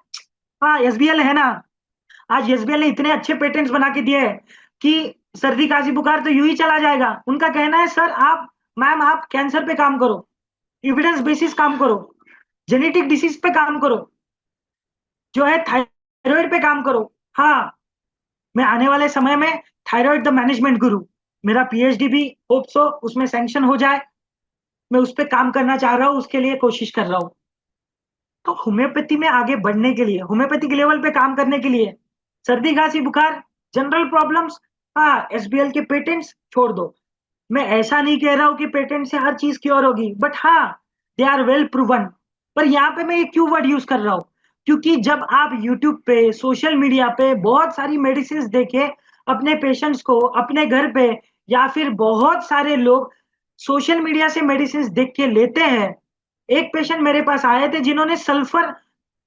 हाँ एसबीएल है ना, आज एसबीएल ने इतने अच्छे पेटेंट्स बना के दिए कि सर्दी खांसी बुखार तो यूं ही चला जाएगा। उनका कहना है सर आप, मैम आप कैंसर पे काम करो, एविडेंस बेसिस काम करो, जेनेटिक डिसीज पे काम करो, जो है थायराइड पे काम करो। हाँ, मैं आने वाले समय में थायराइड द मैनेजमेंट गुरु, मेरा पीएचडी भी होप सो उसमें सैंक्शन हो जाए, मैं उस पर काम करना चाह रहा हूँ, उसके लिए कोशिश कर रहा हूँ। तो होम्योपैथी में आगे बढ़ने के लिए, होम्योपैथी के लेवल पे काम करने के लिए, सर्दी खांसी बुखार, जनरल प्रॉब्लम्स, हाँ एसबीएल के पेटेंट्स छोड़ दो। मैं ऐसा नहीं कह रहा हूँ कि पेटेंट से हर चीज क्योर होगी, बट हाँ दे आर वेल प्रूवन। पर यहाँ पे मैं ये क्यों वर्ड यूज कर रहा हूँ, क्योंकि जब आप यूट्यूब पे, सोशल मीडिया पे बहुत सारी मेडिसिन देखे अपने पेशेंट्स को अपने घर पे, या फिर बहुत सारे लोग सोशल मीडिया से मेडिसिन देख के लेते हैं। एक पेशेंट मेरे पास आए थे जिन्होंने सल्फर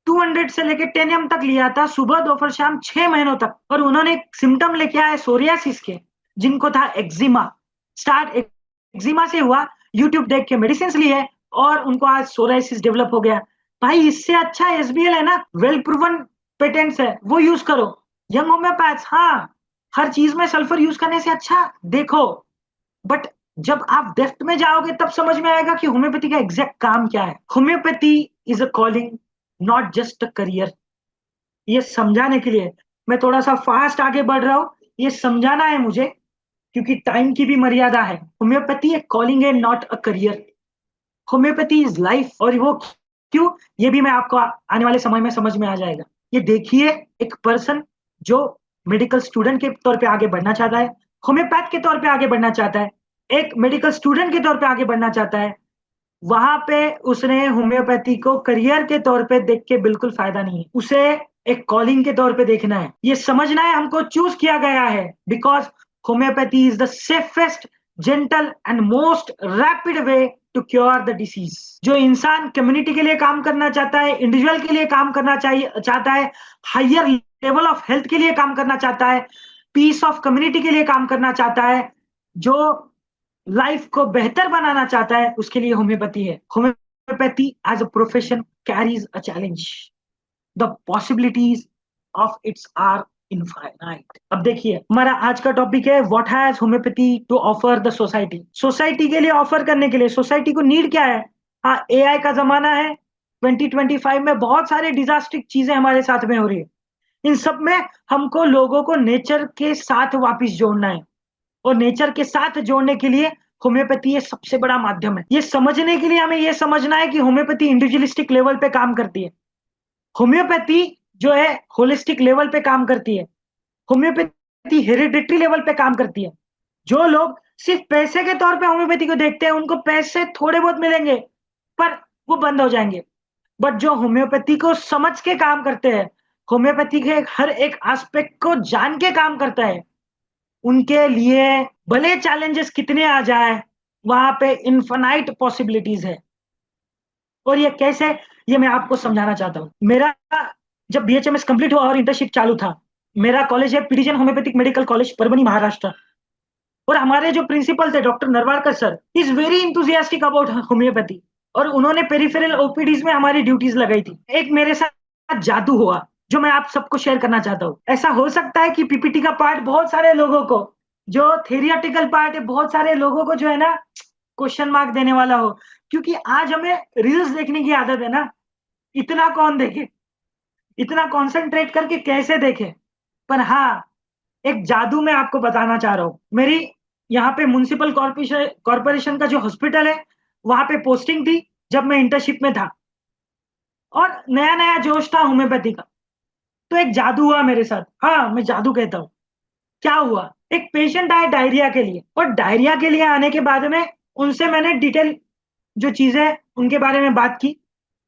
200 से लेके 10 तक लिया था, सुबह दोपहर शाम 6 महीनों तक, और उन्होंने सिम्टम लेके आए सोरियासिस के, जिनको था एक्जिमा। स्टार्ट एक्जिमा से हुआ, यूट्यूब देख के मेडिसिन लिए, और उनको आज सोरियासिस डेवलप हो गया। भाई इससे अच्छा एसबीएल है ना, वेल प्रूवन पेटेंट्स है, वो यूज करो। यंग होम्योपैथ्स, हाँ हर चीज में सल्फर यूज करने से अच्छा देखो, बट जब आप डेप्थ में जाओगे तब समझ में आएगा कि होम्योपैथी का एग्जैक्ट काम क्या है। Homeopathy is a calling, not just a career. ये समझाने के लिए मैं थोड़ा सा फास्ट आगे बढ़ रहा हूँ, ये समझाना है मुझे, क्योंकि टाइम की भी मर्यादा है। होम्योपैथी एक कॉलिंग है, not a career. Homeopathy is life. और वो क्यों, ये भी मैं आपको आने वाले समय में समझ में आ जाएगा। ये देखिए, एक पर्सन जो मेडिकल स्टूडेंट के तौर पे आगे बढ़ना चाहता है, होम्योपैथ के तौर पे आगे बढ़ना चाहता है, एक मेडिकल स्टूडेंट के तौर पे आगे बढ़ना चाहता है, वहां पे उसने होम्योपैथी को करियर के तौर पे देख के बिल्कुल फायदा नहीं है, उसे एक कॉलिंग के तौर पे देखना है। ये समझना है हमको चूज किया गया है because homeopathy is the safest, gentle and most rapid way to cure the disease. जो इंसान कम्युनिटी के लिए काम करना चाहता है, इंडिविजुअल के लिए काम करना चाहिए चाहता है, हायर लेवल ऑफ हेल्थ के लिए काम करना चाहता है, पीस ऑफ कम्युनिटी के लिए काम करना चाहता है, जो लाइफ को बेहतर बनाना चाहता है, उसके लिए होम्योपैथी है। Homeopathy as a profession carries a challenge. The possibilities of its are infinite. अब देखिए, हमारा आज का टॉपिक है what has homeopathy to offer the society. Society के लिए ऑफर करने के लिए सोसाइटी को नीड क्या है? हाँ, एआई का जमाना है। 2025 में बहुत सारे डिजास्टिक चीजें हमारे साथ में हो रही है। इन सब में हमको लोगों को नेचर के साथ वापस जोड़ना है, और नेचर के साथ जोड़ने के लिए होम्योपैथी ये सबसे बड़ा माध्यम है। ये समझने के लिए हमें ये समझना है कि होम्योपैथी इंडिविजुअलिस्टिक लेवल पे काम करती है। होम्योपैथी जो है होलिस्टिक लेवल पे काम करती है। होम्योपैथी हेरिडिटरी लेवल पे काम करती है। जो लोग सिर्फ पैसे के तौर पे होम्योपैथी को देखते हैं, उनको पैसे थोड़े बहुत मिलेंगे पर वो बंद हो जाएंगे। बट जो होम्योपैथी को समझ के काम करते हैं, होम्योपैथी के हर एक एस्पेक्ट को जान के काम करता है, उनके लिए भले चैलेंजेस कितने आ जाए, वहां पे इन्फिनाइट पॉसिबिलिटीज है। और ये कैसे, ये मैं आपको समझाना चाहता हूँ। मेरा जब बीएचएमएस कंप्लीट हुआ और इंटर्नशिप चालू था, मेरा कॉलेज है पीडीजन homoeopathic medical college, Parbhani, Maharashtra. और हमारे जो प्रिंसिपल थे doctor Narwarkar sir, is very enthusiastic about homoeopathy. और उन्होंने पेरिफेरल ओपीडीज में हमारी ड्यूटीज लगाई थी। एक मेरे साथ जादू हुआ जो मैं आप सबको शेयर करना चाहता हूँ। ऐसा हो सकता है कि पीपीटी का पार्ट बहुत सारे लोगों को, जो थियोरेटिकल पार्ट है, बहुत सारे लोगों को जो है ना क्वेश्चन मार्क देने वाला हो, क्योंकि आज हमें रील्स देखने की आदत है ना। इतना कौन देखे, इतना कॉन्सेंट्रेट करके कैसे देखे। पर हाँ, एक जादू मैं आपको बताना चाह रहा हूँ। मेरी यहाँ पे म्युनिसिपल कॉर्पोरेशन का जो हॉस्पिटल है, वहां पे पोस्टिंग थी जब मैं इंटर्नशिप में था, और नया नया जोश था होम्योपैथी का। तो एक जादू हुआ मेरे साथ। हाँ, मैं जादू कहता हूँ। क्या हुआ, एक पेशेंट आया डायरिया के लिए, और डायरिया के लिए आने के बाद में उनसे मैंने डिटेल जो चीजें उनके बारे में बात की,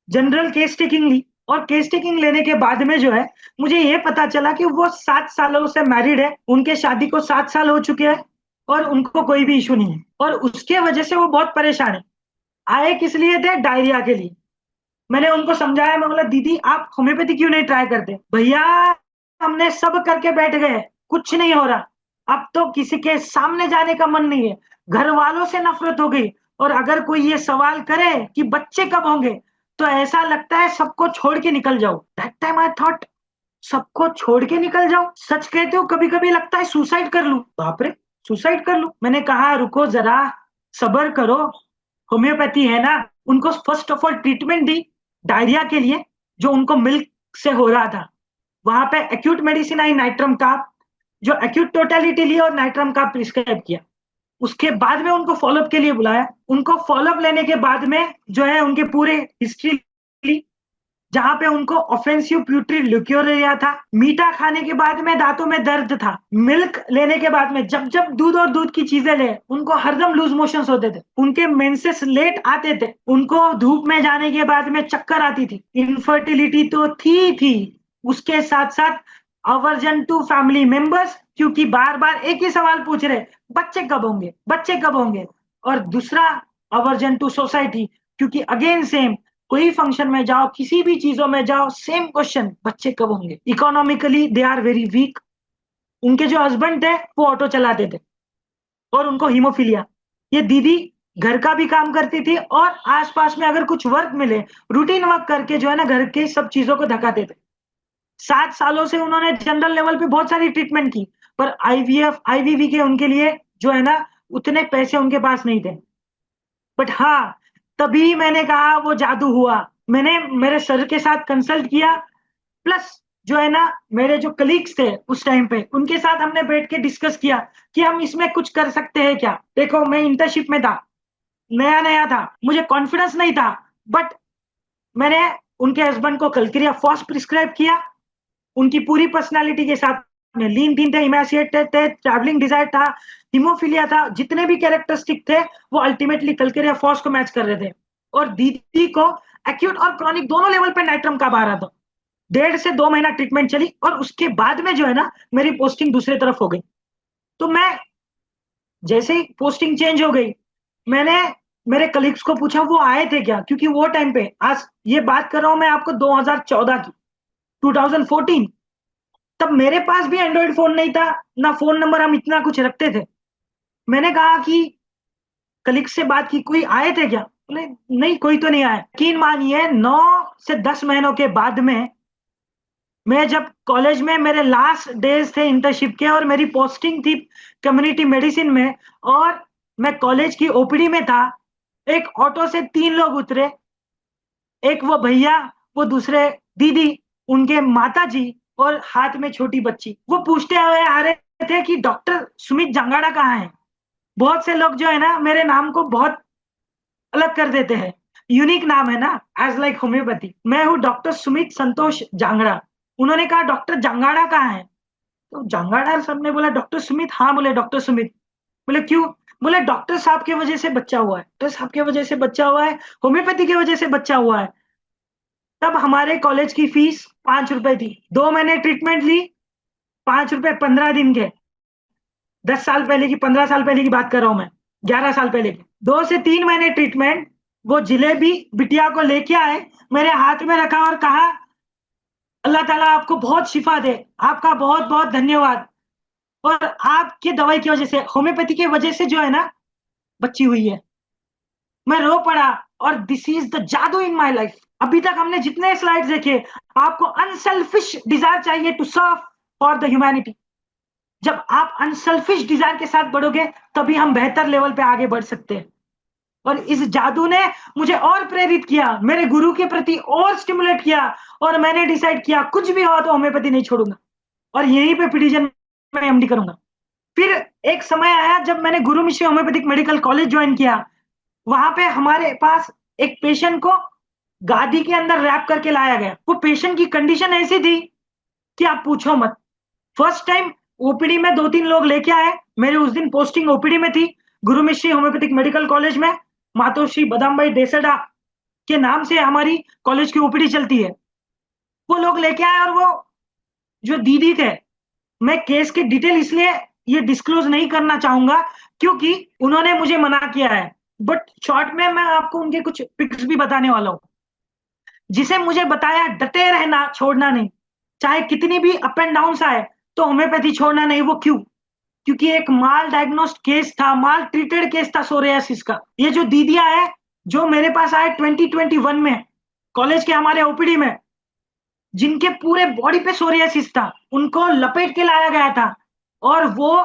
जनरल केस टेकिंग ली। और केस टेकिंग लेने के बाद में जो है, मुझे ये पता चला कि वो 7 सालों से मैरिड है, उनके शादी को 7 साल हो चुके हैं, और उनको कोई भी इशू नहीं है, और उसके वजह से वो बहुत परेशान है। आए किस लिए थे? डायरिया के लिए। मैंने उनको समझाया, मैं बोला दीदी आप होम्योपैथी क्यों नहीं ट्राई करते? भैया हमने सब करके बैठ गए, कुछ नहीं हो रहा। अब तो किसी के सामने जाने का मन नहीं है, घर वालों से नफरत हो गई। और अगर कोई ये सवाल करे कि बच्चे कब होंगे, तो ऐसा लगता है सबको छोड़ के निकल जाओ। दैट टाइम आई थॉट, सबको छोड़ के निकल जाओ? सच कहते हो, कभी कभी लगता है सुसाइड कर लूं। बाप रे, सुसाइड कर लूं? मैंने कहा रुको जरा, सबर करो। होम्योपैथी है ना। उनको first of all treatment the diarrhoea के लिए, जो उनको मिल्क से हो रहा था। वहां पे एक्यूट मेडिसिन आई, नाइट्रम का, जो एक्यूट टोटलिटी ली और नाइट्रम का प्रिस्क्राइब किया। उसके बाद में उनको फॉलोअप के लिए बुलाया। उनको फॉलोअप लेने के बाद में जो है उनके पूरे हिस्ट्री ली, जहां पे उनको ऑफेंसिव प्यूट्रिड ल्यूकेरिया था, मीठा खाने के बाद में दांतों में दर्द था, मिल्क लेने के बाद में जब जब दूध और दूध की चीजें ले, उनको हरदम लूज मोशंस होते थे, उनके मेंसेस लेट आते थे, उनको धूप में जाने के बाद में चक्कर आती थी, इनफर्टिलिटी तो थी उसके साथ साथ अवर्जन टू फैमिली मेंबर्स, क्योंकि बार बार एक ही सवाल पूछ रहे, बच्चे कब होंगे, बच्चे कब होंगे। और दूसरा, अवर्जन टू सोसाइटी, क्योंकि अगेन सेम, कोई फंक्शन में जाओ, किसी भी चीजों में जाओ, सेम क्वेश्चन, बच्चे कब होंगे। Economically they are very weak. उनके जो हस्बैंड थे वो ऑटो चलाते थे, और उनको हीमोफीलिया। ये दीदी घर का भी काम करती थी, और आसपास में अगर कुछ वर्क मिले, रूटीन वर्क करके जो है ना घर के सब चीजों को धकाते थे। 7 सालों से उन्होंने जनरल लेवल पे बहुत सारी ट्रीटमेंट की, पर आईवीएफ आईवीवी के उनके लिए जो है ना उतने पैसे उनके पास नहीं थे। बट हाँ, तभी मैंने कहा वो जादू हुआ। मैंने मेरे सर के साथ कंसल्ट किया, प्लस जो है ना मेरे जो कलीग्स थे उस टाइम पे, उनके साथ हमने बैठ के डिस्कस किया कि हम इसमें कुछ कर सकते हैं क्या। देखो, मैं इंटर्नशिप में था, नया नया था, मुझे कॉन्फिडेंस नहीं था। बट मैंने उनके हस्बैंड को कलक्रिया फॉस प्रिस्क्राइब किया। उनकी पूरी पर्सनालिटी के साथ में लीन थीन थे, इमेसिएटेड थे, ट्रैवलिंग डिजायर था, हिमोफीलिया था, जितने भी कैरेक्टरिस्टिक थे वो अल्टीमेटली कलकेरिया फॉस को मैच कर रहे थे। और दीदी को एक्यूट और क्रॉनिक दोनों लेवल पे नाइट्रम का आ रहा था। 1.5 से 2 महीना ट्रीटमेंट चली, और उसके बाद में जो है ना मेरी पोस्टिंग दूसरी तरफ हो गई। तो मैं जैसे ही पोस्टिंग चेंज हो गई, मैंने मेरे कलीग्स को पूछा वो आए थे क्या, क्योंकि वो टाइम पे, आज ये बात कर रहा हूं मैं आपको 2014 की, 2014, तब मेरे पास भी एंड्रॉइड फोन नहीं था, ना फोन नंबर हम इतना कुछ रखते थे। मैंने कहा कि कलीग से बात की, कोई आए थे क्या? बोले नहीं, कोई तो नहीं आया। यकीन मानिए 9 से 10 महीनों के बाद में, मैं जब कॉलेज में मेरे लास्ट डेज थे इंटर्नशिप के और मेरी पोस्टिंग थी कम्युनिटी मेडिसिन में, और मैं कॉलेज की ओपीडी में था, एक ऑटो से 3 लोग उतरे। एक वो भैया, वो दूसरे दीदी, उनके माताजी और हाथ में छोटी बच्ची। वो पूछते हुए आ रहे थे कि डॉक्टर सुमित जंगाड़ा कहाँ है? बहुत से लोग जो है ना मेरे नाम को बहुत अलग कर देते हैं, यूनिक नाम है ना, एज लाइक होम्योपैथी। मैं हूँ डॉक्टर सुमित संतोष जांगड़ा। उन्होंने कहा डॉक्टर जंगाड़ा कहाँ है? तो जंगाड़ा साहब ने बोला डॉक्टर सुमित। हाँ, बोले डॉक्टर सुमित। बोले क्यों? बोले डॉक्टर साहब की वजह से बच्चा हुआ है, डॉक्टर साहब की वजह से बच्चा हुआ है, होम्योपैथी की वजह से बच्चा हुआ है। तब हमारे कॉलेज की फीस 5 रुपए थी। 2 महीने ट्रीटमेंट ली, 5 रुपए 15 दिन के। 10 साल पहले की, 15 साल पहले की बात कर रहा हूं मैं, 11 साल पहले की। 2 से 3 महीने ट्रीटमेंट। वो जिलेबी बिटिया को लेके आए, मेरे हाथ में रखा और कहा अल्लाह ताला आपको बहुत शिफा दे, आपका बहुत बहुत धन्यवाद। और आपकी दवाई की वजह से, होम्योपैथी की वजह से जो है ना बच्ची हुई है। मैं रो पड़ा। और दिस इज द जादू इन माय लाइफ। अभी तक हमने जितने स्लाइड्स देखे, आपको अनसेल्फिश डिजायर चाहिए to serve for the humanity. जब आप अनसेल्फिश डिजायर के साथ बढ़ोगे, तभी हम बेहतर लेवल पे आगे बढ़ सकते हैं। और इस जादू ने मुझे और प्रेरित किया, मेरे गुरु के प्रति और स्टिमुलेट किया, और मैंने डिसाइड किया कुछ भी हो तो होम्योपैथी नहीं छोड़ूंगा, और यहीं पे प्रिडिजन में एमडी करूंगा। फिर एक समय आया जब मैंने गुरु Mishri homeopathic medical college join किया। वहां पे हमारे पास एक पेशेंट को गादी के अंदर रैप करके लाया गया। वो पेशेंट की कंडीशन ऐसी थी कि आप पूछो मत। फर्स्ट टाइम ओपीडी में 2-3 लोग लेके आए। मेरी उस दिन पोस्टिंग ओपीडी में थी, गुरु मिश्री होम्योपैथिक मेडिकल कॉलेज में। मातोश्री बदामबाई देसडा के नाम से हमारी कॉलेज की ओपीडी चलती है। वो लोग लेके आए, और वो जो दीदी थे, मैं केस की डिटेल इसलिए ये डिस्क्लोज नहीं करना चाहूंगा क्योंकि उन्होंने मुझे मना किया है, बट शॉर्ट में मैं आपको उनके कुछ पिक्स भी बताने वाला हूँ। जिसे मुझे बताया डटे रहना, छोड़ना नहीं, चाहे कितनी भी अप एंड डाउन आए तो होम्योपैथी छोड़ना नहीं। वो क्यों? क्योंकि एक माल डायग्नोस्ड केस था, माल ट्रीटेड केस था सोरियासिस का। ये जो दीदियां है जो मेरे पास आए 2021 में कॉलेज के हमारे ओपीडी में, जिनके पूरे बॉडी पे सोरियासिस था, उनको लपेट के लाया गया था, और वो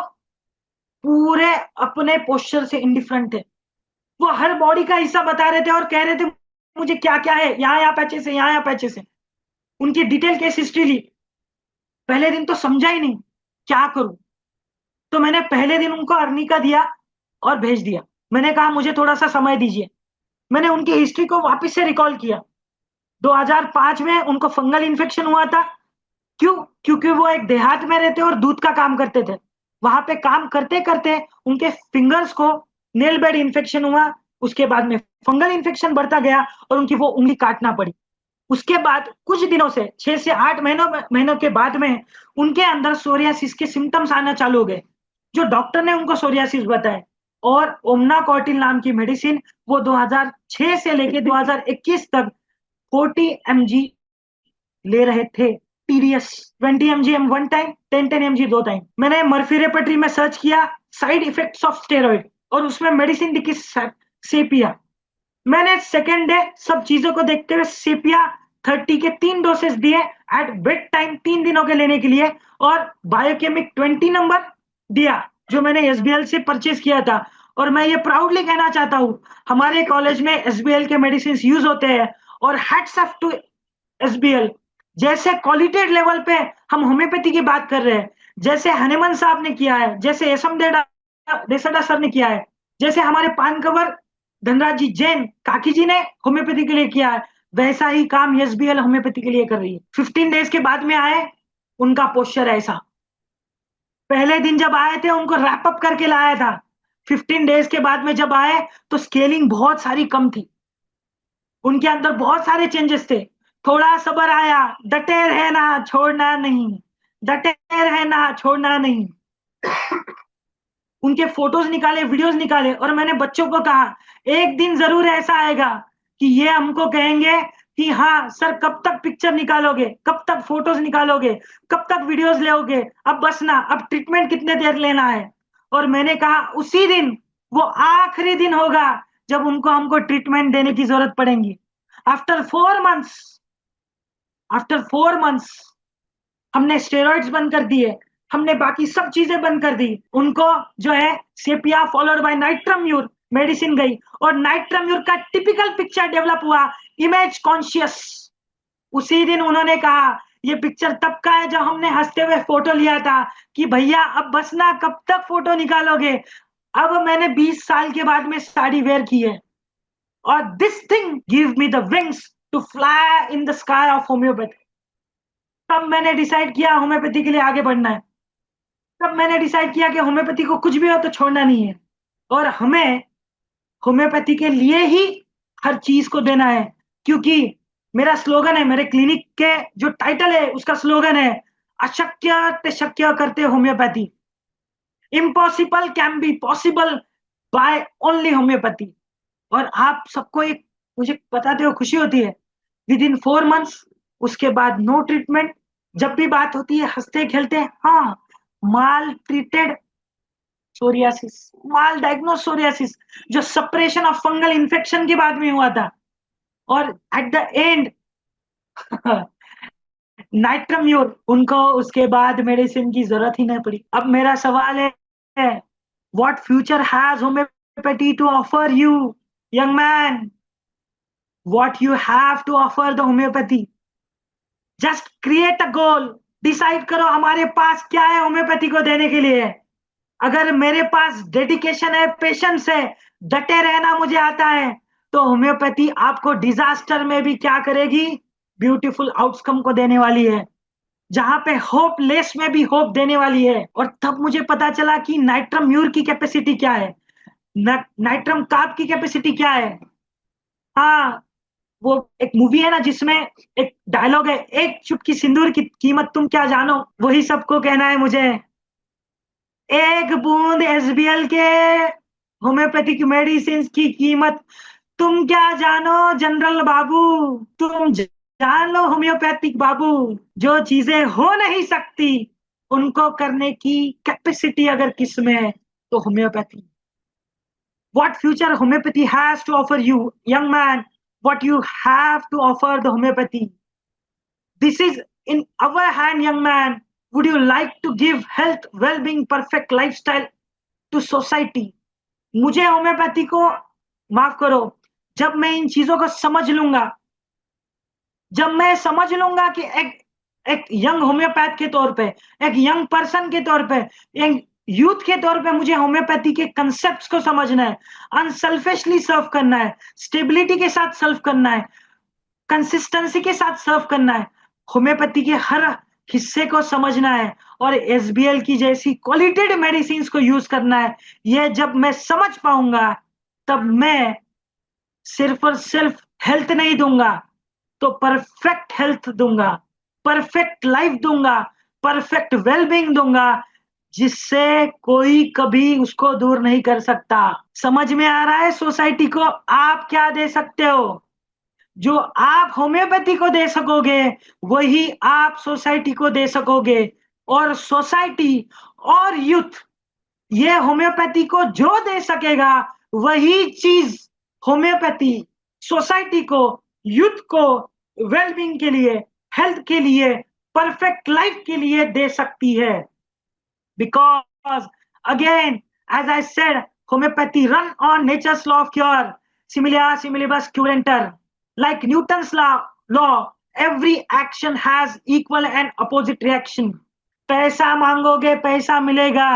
पूरे अपने पोस्चर से इंडिफरेंट थे। वो हर बॉडी का हिस्सा बता रहे थे और कह रहे थे मुझे क्या क्या है, यहाँ यहाँ पैचेस है, यहाँ यहाँ पैचेस है। उनकी डिटेल केस हिस्ट्री ली। पहले दिन तो समझा ही नहीं क्या करूं, तो मैंने पहले दिन उनको अर्निका दिया और भेज दिया। मैंने कहा मुझे थोड़ा सा समय दीजिए। मैंने उनकी हिस्ट्री को वापस से रिकॉल किया। 2005 में उनको फंगल इन्फेक्शन हुआ था। क्यों? क्योंकि वो एक देहात में रहते और दूध का काम करते थे। वहां पे काम करते करते उनके फिंगर्स को नेल बेड इन्फेक्शन हुआ। उसके बाद में फंगल इन्फेक्शन बढ़ता गया और उनकी वो उंगली काटना पड़ी। उसके बाद कुछ दिनों से, 6 से 8 महीनों के बाद में उनके अंदर सोरियासिस के सिम्टम्स आना चालू हो गए। जो डॉक्टर ने उनको सोरियासिस बताया, और ओमना कॉर्टिल नाम की मेडिसिन वो 2006 से लेके 2021 तक 40 mg ले रहे थे। TDS 20 mg one time, 10 mg 2 time. मैंने मर्फी रेपर्टरी में सर्च किया साइड इफेक्ट्स ऑफ स्टेरॉइड, और उसमें मेडिसिन दिखी सेपिया। मैंने सेकेंड डे सब चीजों को देखते हुए सेपिया 30 के 3 डोसेस दिए एट बेड टाइम, 3 दिनों के लेने के लिए, और बायोकेमिक 20 नंबर दिया जो मैंने एसबीएल से परचेज किया था। और मैं ये प्राउडली कहना चाहता हूँ, हमारे कॉलेज में एसबीएल के मेडिसिन यूज होते हैं, और हैट्स ऑफ टू एसबीएल। जैसे क्वालिटेड लेवल पे हम होम्योपैथी की बात कर रहे हैं, जैसे हनुमान साहब ने किया है, जैसे एसएम देसडा सर ने किया है, जैसे हमारे पानकवर धनराज जी जैन काकी जी ने होम्योपैथी के लिए किया है, वैसा ही काम एसबीएल होम्योपैथी के लिए कर रही है। 15 डेज के बाद में आए, उनका पोस्चर ऐसा। पहले दिन जब आए थे उनको रैप अप करके लाया था। 15 डेज के बाद में जब आए तो स्केलिंग बहुत सारी कम थी, उनके अंदर बहुत सारे चेंजेस थे। थोड़ा सबर आया, डटे रहना, छोड़ना नहीं, डटे रहना, छोड़ना नहीं। उनके फोटोज निकाले, वीडियोस निकाले, और मैंने बच्चों को कहा एक दिन जरूर ऐसा आएगा कि ये हमको कहेंगे कि हाँ सर कब तक पिक्चर निकालोगे, कब तक फोटोज निकालोगे, कब तक वीडियोस लोगे, अब बस ना, अब ट्रीटमेंट कितने देर लेना है। और मैंने कहा उसी दिन वो आखिरी दिन होगा जब उनको हमको ट्रीटमेंट देने की जरूरत पड़ेगी। आफ्टर 4 मंथ्स, आफ्टर 4 मंथ्स हमने स्टेरॉइड्स बंद कर दिए, हमने बाकी सब चीजें बंद कर दी। उनको जो है सेपिया फॉलोड बाय नाइट्रम्यूर मेडिसिन गई, और नाइट्रम्यूर का टिपिकल पिक्चर डेवलप हुआ, इमेज कॉन्शियस। उसी दिन उन्होंने कहा ये पिक्चर तब का है जब हमने हंसते हुए फोटो लिया था कि भैया अब बस ना, कब तक फोटो निकालोगे। अब मैंने 20 साल के बाद में साड़ी वेयर की है, और this thing give me the wings to fly in the sky of homeopathy. तब मैंने डिसाइड किया होम्योपैथी के लिए आगे बढ़ना है। तब मैंने डिसाइड किया कि होम्योपैथी को कुछ भी हो तो छोड़ना नहीं है, और हमें होम्योपैथी के लिए ही हर चीज को देना है। क्योंकि मेरा स्लोगन है, मेरे क्लिनिक के जो टाइटल है उसका स्लोगन है, अशक्य ते शक्य करते homeopathy, impossible can be possible by only homeopathy. और आप सबको एक मुझे बताते हो खुशी होती है, विद इन 4 मंथ्स उसके बाद नो ट्रीटमेंट। जब भी बात होती है हंसते खेलते हैं, हाँ, माल ट्रीटेड सोरियासिस, माल डायग्नोस सोरियासिस, जो सप्रेशन ऑफ फंगल इन्फेक्शन के बाद में हुआ था, और एट द एंड नाइट्रम्यूर, उनको उसके बाद मेडिसिन की जरूरत ही नहीं पड़ी। अब मेरा सवाल है, what future has homeopathy to offer you young man? What you have to offer the homeopathy? Just create a goal, decide करो हमारे पास क्या है होम्योपैथी को देने के लिए। अगर मेरे पास डेडिकेशन है, पेशेंस है, डटे रहना मुझे आता है, तो होम्योपैथी आपको डिजास्टर में भी क्या करेगी, ब्यूटीफुल आउटकम को देने वाली है, जहां पे होपलेस में भी होप देने वाली है। और तब मुझे पता चला कि नाइट्रम म्यूर की कैपेसिटी क्या है, नाइट्रम कार्ब की कैपेसिटी क्या है। हाँ, वो एक मूवी है ना जिसमें एक डायलॉग है, एक चुटकी सिंदूर की कीमत तुम क्या जानो, वही सबको कहना है मुझे। एक बूंद एसबीएल के होम्योपैथिक मेडिसिन की कीमत तुम क्या जानो जनरल बाबू, तुम जान लो होम्योपैथिक बाबू। जो चीजें हो नहीं सकती उनको करने की कैपेसिटी अगर किसमें है तो homeopathy. What future homeopathy has to offer you, young man? What you have to offer the homeopathy? This is in our hand, young man. Would you like to give health, well-being, perfect lifestyle to society? मुझे homeopathy को माफ करो, जब मैं इन चीजों को समझ लूंगा, जब मैं समझ लूंगा कि एक एक यंग होम्योपैथ के तौर पे, एक यंग पर्सन के तौर पे, एक यूथ के तौर पे मुझे होम्योपैथी के कंसेप्ट्स को समझना है, अनसेल्फिशली सर्व करना है, स्टेबिलिटी के साथ सर्व करना है, कंसिस्टेंसी के साथ सर्व करना है, होम्योपैथी के हर हिस्से को समझना है, और एसबीएल की जैसी क्वालिटेड मेडिसिन को यूज करना है। यह जब मैं समझ पाऊंगा तब मैं सिर्फ और सिर्फ हेल्थ नहीं दूंगा, तो परफेक्ट हेल्थ दूंगा, परफेक्ट लाइफ दूंगा, परफेक्ट वेलबींग दूंगा, जिससे कोई कभी उसको दूर नहीं कर सकता। समझ में आ रहा है सोसाइटी को आप क्या दे सकते हो? जो आप होम्योपैथी को दे सकोगे वही आप सोसाइटी को दे सकोगे, और सोसाइटी और यूथ ये होम्योपैथी को जो दे सकेगा वही चीज होम्योपैथी सोसाइटी को, यूथ को वेलबींग के लिए, हेल्थ के लिए, परफेक्ट लाइफ के लिए दे सकती है। Because again as I said, homeopathy run on nature's law of cure, similia similibus curentur, like Newton's law, every action has equal and opposite reaction. पैसा मांगोगे पैसा मिलेगा,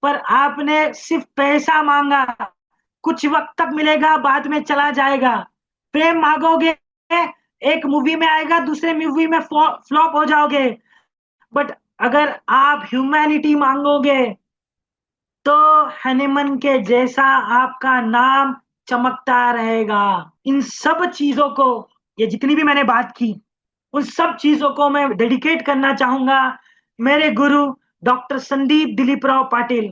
पर आपने सिर्फ पैसा मांगा, कुछ वक्त तक मिलेगा बाद में चला जाएगा। प्रेम मांगोगे एक मूवी में आएगा, दूसरे मूवी में फ्लॉप हो जाओगे। बट अगर आप ह्यूमैनिटी मांगोगे तो हनीमन के जैसा आपका नाम चमकता रहेगा। इन सब चीजों को, ये जितनी भी मैंने बात की, उन सब चीजों को मैं डेडिकेट करना चाहूंगा मेरे गुरु डॉक्टर संदीप दिलीप राव पाटिल,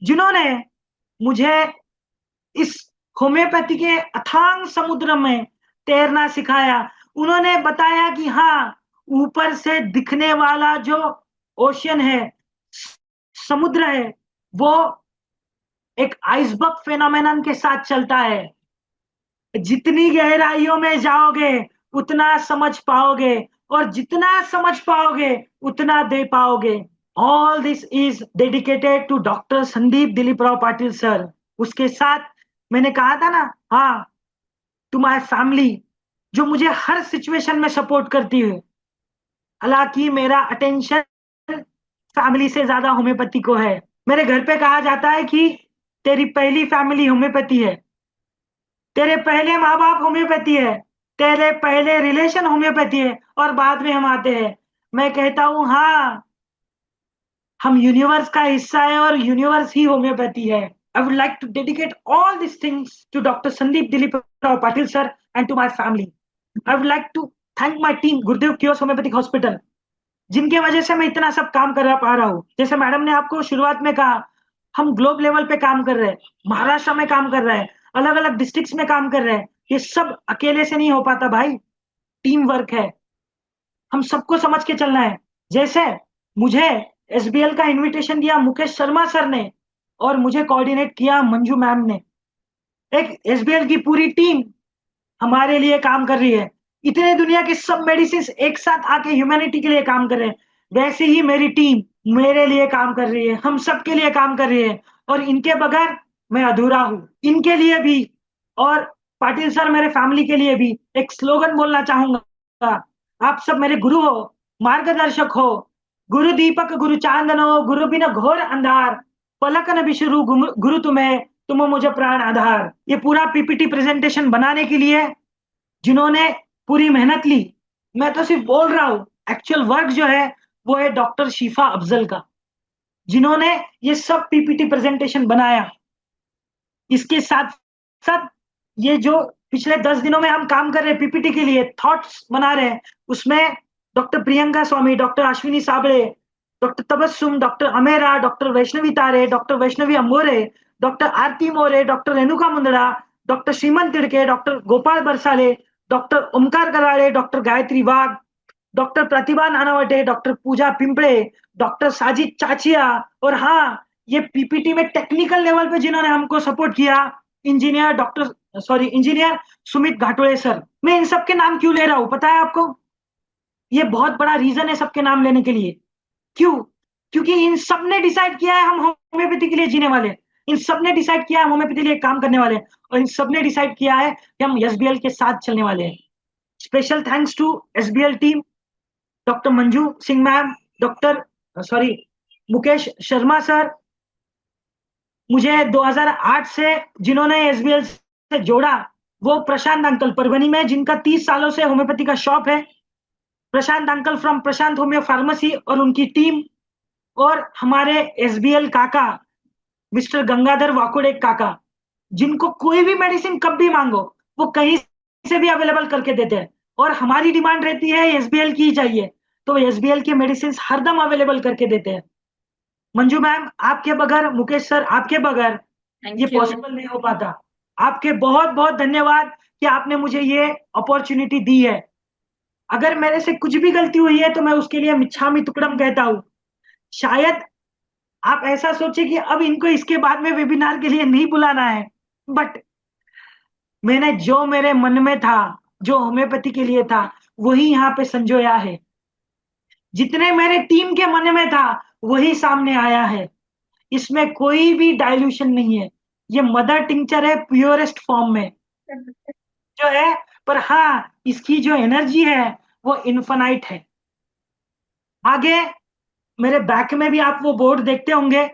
जिन्होंने मुझे इस होम्योपैथी के अथांग समुद्र में तैरना सिखाया। उन्होंने बताया कि हाँ, ऊपर से दिखने वाला जो ओशियन है, समुद्र है, वो एक आइसबर्ग फेनोमेनन के साथ चलता है। जितनी गहराइयों में जाओगे उतना समझ पाओगे, और जितना समझ पाओगे उतना दे पाओगे। All this is dedicated to doctor Sandeep Dilip Rao Patil sir. उसके साथ मैंने कहा था ना, हाँ, टू माय फैमिली, जो मुझे हर सिचुएशन में सपोर्ट करती है। हालांकि मेरा अटेंशन फैमिली से ज्यादा होम्योपैथी को है। मेरे घर पे कहा जाता है कि तेरी पहली फैमिली होम्योपैथी है, तेरे पहले माँ बाप होम्योपैथी है, तेरे पहले रिलेशन होम्योपैथी है, और बाद में हम आते हैं। मैं कहता हूं हाँ, हम यूनिवर्स का हिस्सा है और यूनिवर्स ही होम्योपैथी है। I would like to dedicate all this things to doctor Sandeep Dilip Rao Patil sir and to my family. I would like to thank my team Gurudev Kios homeopathic hospital, जिनके वजह से मैं इतना सब काम कर पा रहा हूँ। जैसे मैडम ने आपको शुरुआत में कहा, हम ग्लोब लेवल पे काम कर रहे हैं, महाराष्ट्र में काम कर रहे हैं, अलग अलग डिस्ट्रिक्ट्स में काम कर रहे हैं। ये सब अकेले से नहीं हो पाता भाई, टीम वर्क है, हम सबको समझ के चलना है। जैसे मुझे एसबीएल का इनविटेशन दिया मुकेश शर्मा सर ने, और मुझे कोऑर्डिनेट किया मंजू मैम ने। एक एसबीएल की पूरी टीम हमारे लिए काम कर रही है। इतने दुनिया के सब मेडिसिन एक साथ आके ह्यूमैनिटी के लिए काम कर रहे हैं, वैसे ही मेरी टीम मेरे लिए काम कर रही है, हम सबके लिए काम कर रही है। और इनके बगैर मैं अधूरा हूं। इनके लिए भी, और पाटिल सर मेरे फैमिली के लिए भी एक स्लोगन बोलना चाहूंगा। आप सब मेरे गुरु हो, मार्गदर्शक हो। गुरु दीपक गुरु चांदनो, गुरु बिना घोर अंधार, पलक न बिशरु गुरु तुम्हें, तुम हो मुझे प्राण आधार। ये पूरा पीपीटी प्रेजेंटेशन बनाने के लिए जिन्होंने पूरी मेहनत ली, मैं तो सिर्फ बोल रहा हूँ, एक्चुअल वर्क जो है वो है डॉक्टर शीफा अफजल का, जिन्होंने ये सब पीपीटी प्रेजेंटेशन बनाया। इसके साथ साथ ये जो पिछले 10 दिनों में हम काम कर रहे हैं पीपीटी के लिए, थॉट्स बना रहे हैं, उसमें doctor Priyanka Swami, doctor Ashwini Sable, doctor Tabassum, doctor Amera, doctor Vaishnavi Tare, doctor Vaishnavi Ambore, doctor Aarti More, doctor Renuka Mundada, doctor Shrimant Tidke, doctor Gopal Barsale, doctor Omkar Karale, doctor Gayatri Wagh, doctor Pratibha Nanavate, doctor Pooja Pimple, doctor Sajid Chachiya, और हाँ, ये पीपीटी में टेक्निकल लेवल पे जिन्होंने हमको सपोर्ट किया, इंजीनियर सुमित घाटोळे सर। मैं इन सबके नाम क्यों ले रहा हूं पता है आपको? ये बहुत बड़ा रीजन है सबके नाम लेने के लिए। क्यों? क्योंकि इन सब ने डिसाइड किया है हम होम्योपैथी के लिए जीने वाले हैं। इन सब ने डिसाइड किया है हम होम्योपैथी के लिए काम करने वाले हैं, और इन सब ने डिसाइड किया है कि हम एसबीएल के साथ चलने वाले हैं। Special thanks to SBL team, doctor Manju Singh ma'am, doctor sorry Mukesh Sharma sir, मुझे 2008 से जिन्होंने एसबीएल से जोड़ा, वो प्रशांत अंकल परभनी में, जिनका 30 सालों से होम्योपैथी का शॉप है, Prashant uncle from Prashant homeo pharmacy और उनकी टीम, और हमारे एसबीएल काका मिस्टर गंगाधर वाकुड़े काका, जिनको कोई भी मेडिसिन कब भी मांगो वो कहीं से भी अवेलेबल करके देते हैं, और हमारी डिमांड रहती है एसबीएल की ही चाहिए, तो एसबीएल की मेडिसिन हरदम अवेलेबल करके देते हैं। मंजू मैम आपके बगैर, मुकेश सर आपके बगैर ये पॉसिबल नहीं हो पाता। आपके बहुत बहुत धन्यवाद कि आपने मुझे ये अपॉर्चुनिटी दी है। अगर मेरे से कुछ भी गलती हुई है तो मैं उसके लिए मिच्छामी तुकडम कहता हूँ। शायद आप ऐसा सोचे कि अब इनको इसके बाद में वेबिनार के लिए नहीं बुलाना है, बट मैंने जो मेरे मन में था, जो होम्योपैथी के लिए था, वही यहाँ पे संजोया है। जितने मेरे टीम के मन में था वही सामने आया है। इसमें कोई भी डाइल्यूशन नहीं है। ये मदर टिंचर है प्योरेस्ट फॉर्म में जो है, पर हाँ, इसकी जो एनर्जी है वो इन्फिनाइट है। आगे मेरे बैक में भी आप वो बोर्ड देखते होंगे,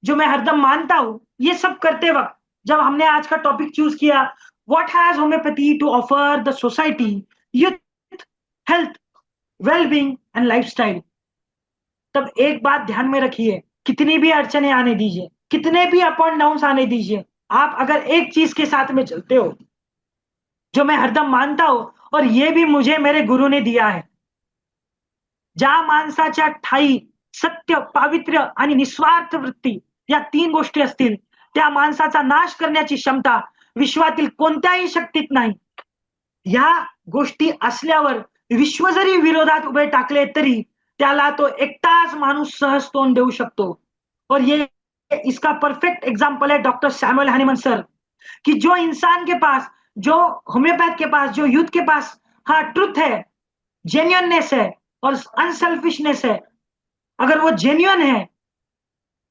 जो मैं हरदम मानता हूं ये सब करते वक्त। जब हमने आज का टॉपिक चूज किया, what has homeopathy to offer the society, youth, health, wellbeing and lifestyle, तब एक बात ध्यान में रखिए, कितनी भी अड़चने आने दीजिए, कितने भी अप एंड डाउन आने दीजिए, आप अगर एक चीज के साथ में चलते हो, जो मैं हरदम मानता हूं और ये भी मुझे मेरे गुरु ने दिया है, ज्या माणसाच्या ठाई सत्य, पावित्र्य आणि निस्वार्थ वृत्ती या 3 गोष्टी असतील, त्या माणसाचा नाश करण्याची क्षमता विश्वातील कोणत्याही शक्तीत नाही। या गोष्टी असल्यावर विश्व जरी विरोधात उभे टाकले तरी त्याला तो एकटाच माणूस सहज तोंड देऊ शकतो। और ये इसका परफेक्ट एग्जाम्पल है डॉक्टर सैमुअल हनीमन सर, कि जो इंसान के पास, जो होम्योपैथ के पास, जो यूथ के पास, हाँ, ट्रुथ है, जेन्युइननेस है और अनसेल्फिशनेस है, अगर वो जेन्युइन है,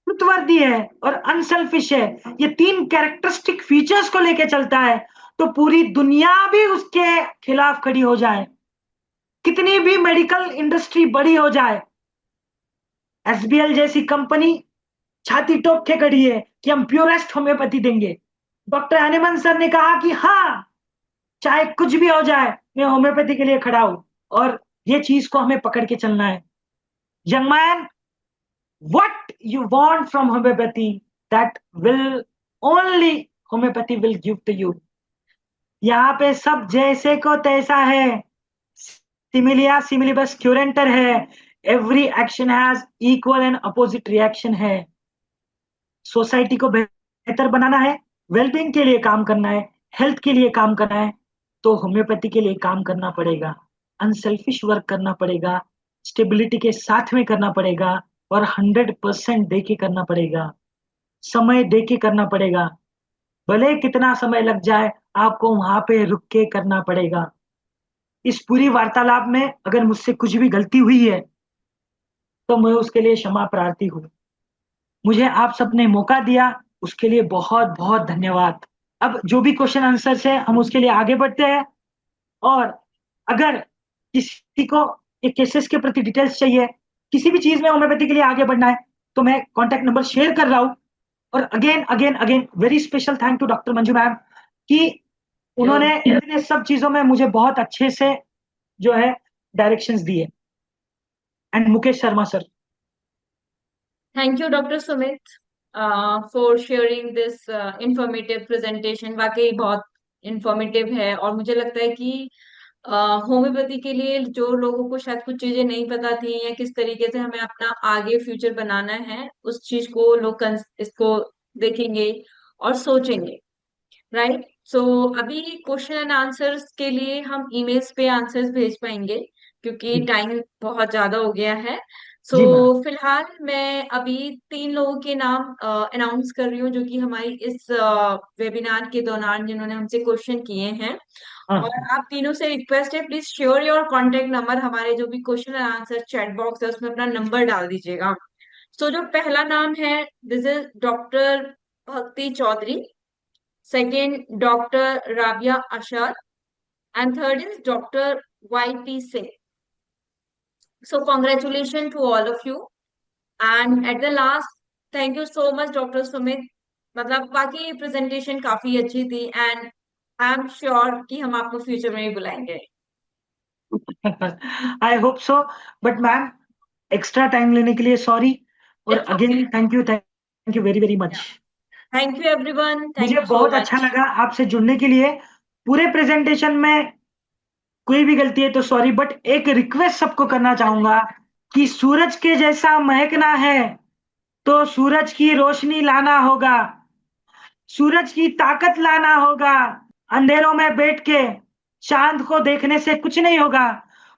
ट्रुथवर्दी है और अनसेल्फिश है, ये 3 कैरेक्टरिस्टिक फीचर्स को लेके चलता है, तो पूरी दुनिया भी उसके खिलाफ खड़ी हो जाए, कितनी भी मेडिकल इंडस्ट्री बड़ी हो जाए, एसबीएल जैसी कंपनी छाती ठोक के खड़ी है कि हम प्योरेस्ट होम्योपैथी देंगे। डॉक्टर हनीमन सर ने कहा कि हाँ, चाहे कुछ भी हो जाए, मैं होम्योपैथी के लिए खड़ा हूं, और ये चीज को हमें पकड़ के चलना है। Young man, what you want from homeopathy, that will only homeopathy will give to you। यहाँ पे सब जैसे को तैसा है, सिमिलिया सिमिलिबस क्यूरेंटर है, every action has equal and opposite reaction है। सोसाइटी को बेहतर बनाना है, वेलबींग के लिए काम करना है, हेल्थ के लिए काम करना है, तो होम्योपैथी के लिए काम करना पड़ेगा, अनसेल्फिश वर्क करना पड़ेगा, स्टेबिलिटी के साथ में करना पड़ेगा और 100% दे के करना पड़ेगा, समय दे के करना पड़ेगा, भले कितना समय लग जाए, आपको वहां पे रुक के करना पड़ेगा। इस पूरी वार्तालाप में अगर मुझसे कुछ भी गलती हुई है, तो मैं उसके लिए क्षमा प्रार्थी हूँ। मुझे आप सबने मौका दिया, उसके लिए बहुत बहुत धन्यवाद। अब जो भी क्वेश्चन आंसर है, हम उसके लिए आगे बढ़ते हैं, और अगर किसी को एक केसेस के प्रति डिटेल्स चाहिए, किसी भी चीज में होम्योपैथी के लिए आगे बढ़ना है, तो मैं कॉन्टेक्ट नंबर शेयर कर रहा हूं। और again again again very special thank to doctor Manju ma'am, कि उन्होंने इतने सब चीजों में मुझे बहुत अच्छे से जो है डायरेक्शंस दिए। And Mukesh Sharma sir. Thank you doctor Sumit for sharing this informative presentation. वाकई बहुत इंफॉर्मेटिव है, और मुझे लगता है कि होम्योपैथी के लिए जो लोगों को शायद कुछ चीजें नहीं पता थी, या किस तरीके से हमें अपना आगे फ्यूचर बनाना है, उस चीज को लोग इसको देखेंगे और सोचेंगे। राइट। सो अभी क्वेश्चन एंड आंसर्स के लिए हम ईमेल्स पे आंसर्स भेज पाएंगे, क्योंकि जी टाइम बहुत ज्यादा हो गया है। सो जी मैम। फिलहाल मैं अभी 3 लोगों के नाम अनाउंस कर रही हूँ, जो कि हमारी इस वेबिनार के दौरान जिन्होंने हमसे क्वेश्चन किए हैं। हाँ और हाँ। आप तीनों से रिक्वेस्ट है, please sure your contact number, हमारे जो भी question and answer chat box है उसमें अपना नंबर डाल दीजिएगा। सो जो पहला नाम है, दिस इज डॉक्टर भक्ति Chaudhary. Second, Dr. Rabia Ashar, and third is Dr. Y.P. Singh. So, congratulations to all of you. And at the last, thank you so much, Dr. Sumit. मतलब बाकी प्रेजेंटेशन काफी अच्छी थी, एंड आई एम श्योर कि हम आपको future में भी बुलाएंगे। I hope so. But ma'am, extra time लेने के लिए सॉरी, और it's okay. Again thank you very very much. Thank you everyone, thank मुझे यू सो बहुत अच्छा मच। लगा आपसे जुड़ने के लिए। पूरे प्रेजेंटेशन में कोई भी गलती है तो सॉरी, बट एक रिक्वेस्ट सबको करना चाहूंगा कि सूरज के जैसा महकना है, तो सूरज की रोशनी लाना होगा, सूरज की ताकत लाना होगा। अंधेरों में बैठ के चांद को देखने से कुछ नहीं होगा।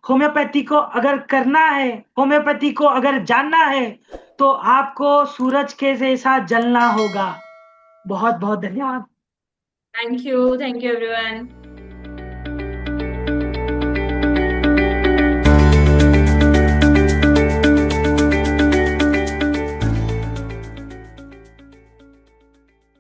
होम्योपैथी को अगर करना है, होम्योपैथी को अगर जानना है, तो आपको सूरज के जैसा जलना होगा। बहुत बहुत धन्यवाद। Thank you everyone.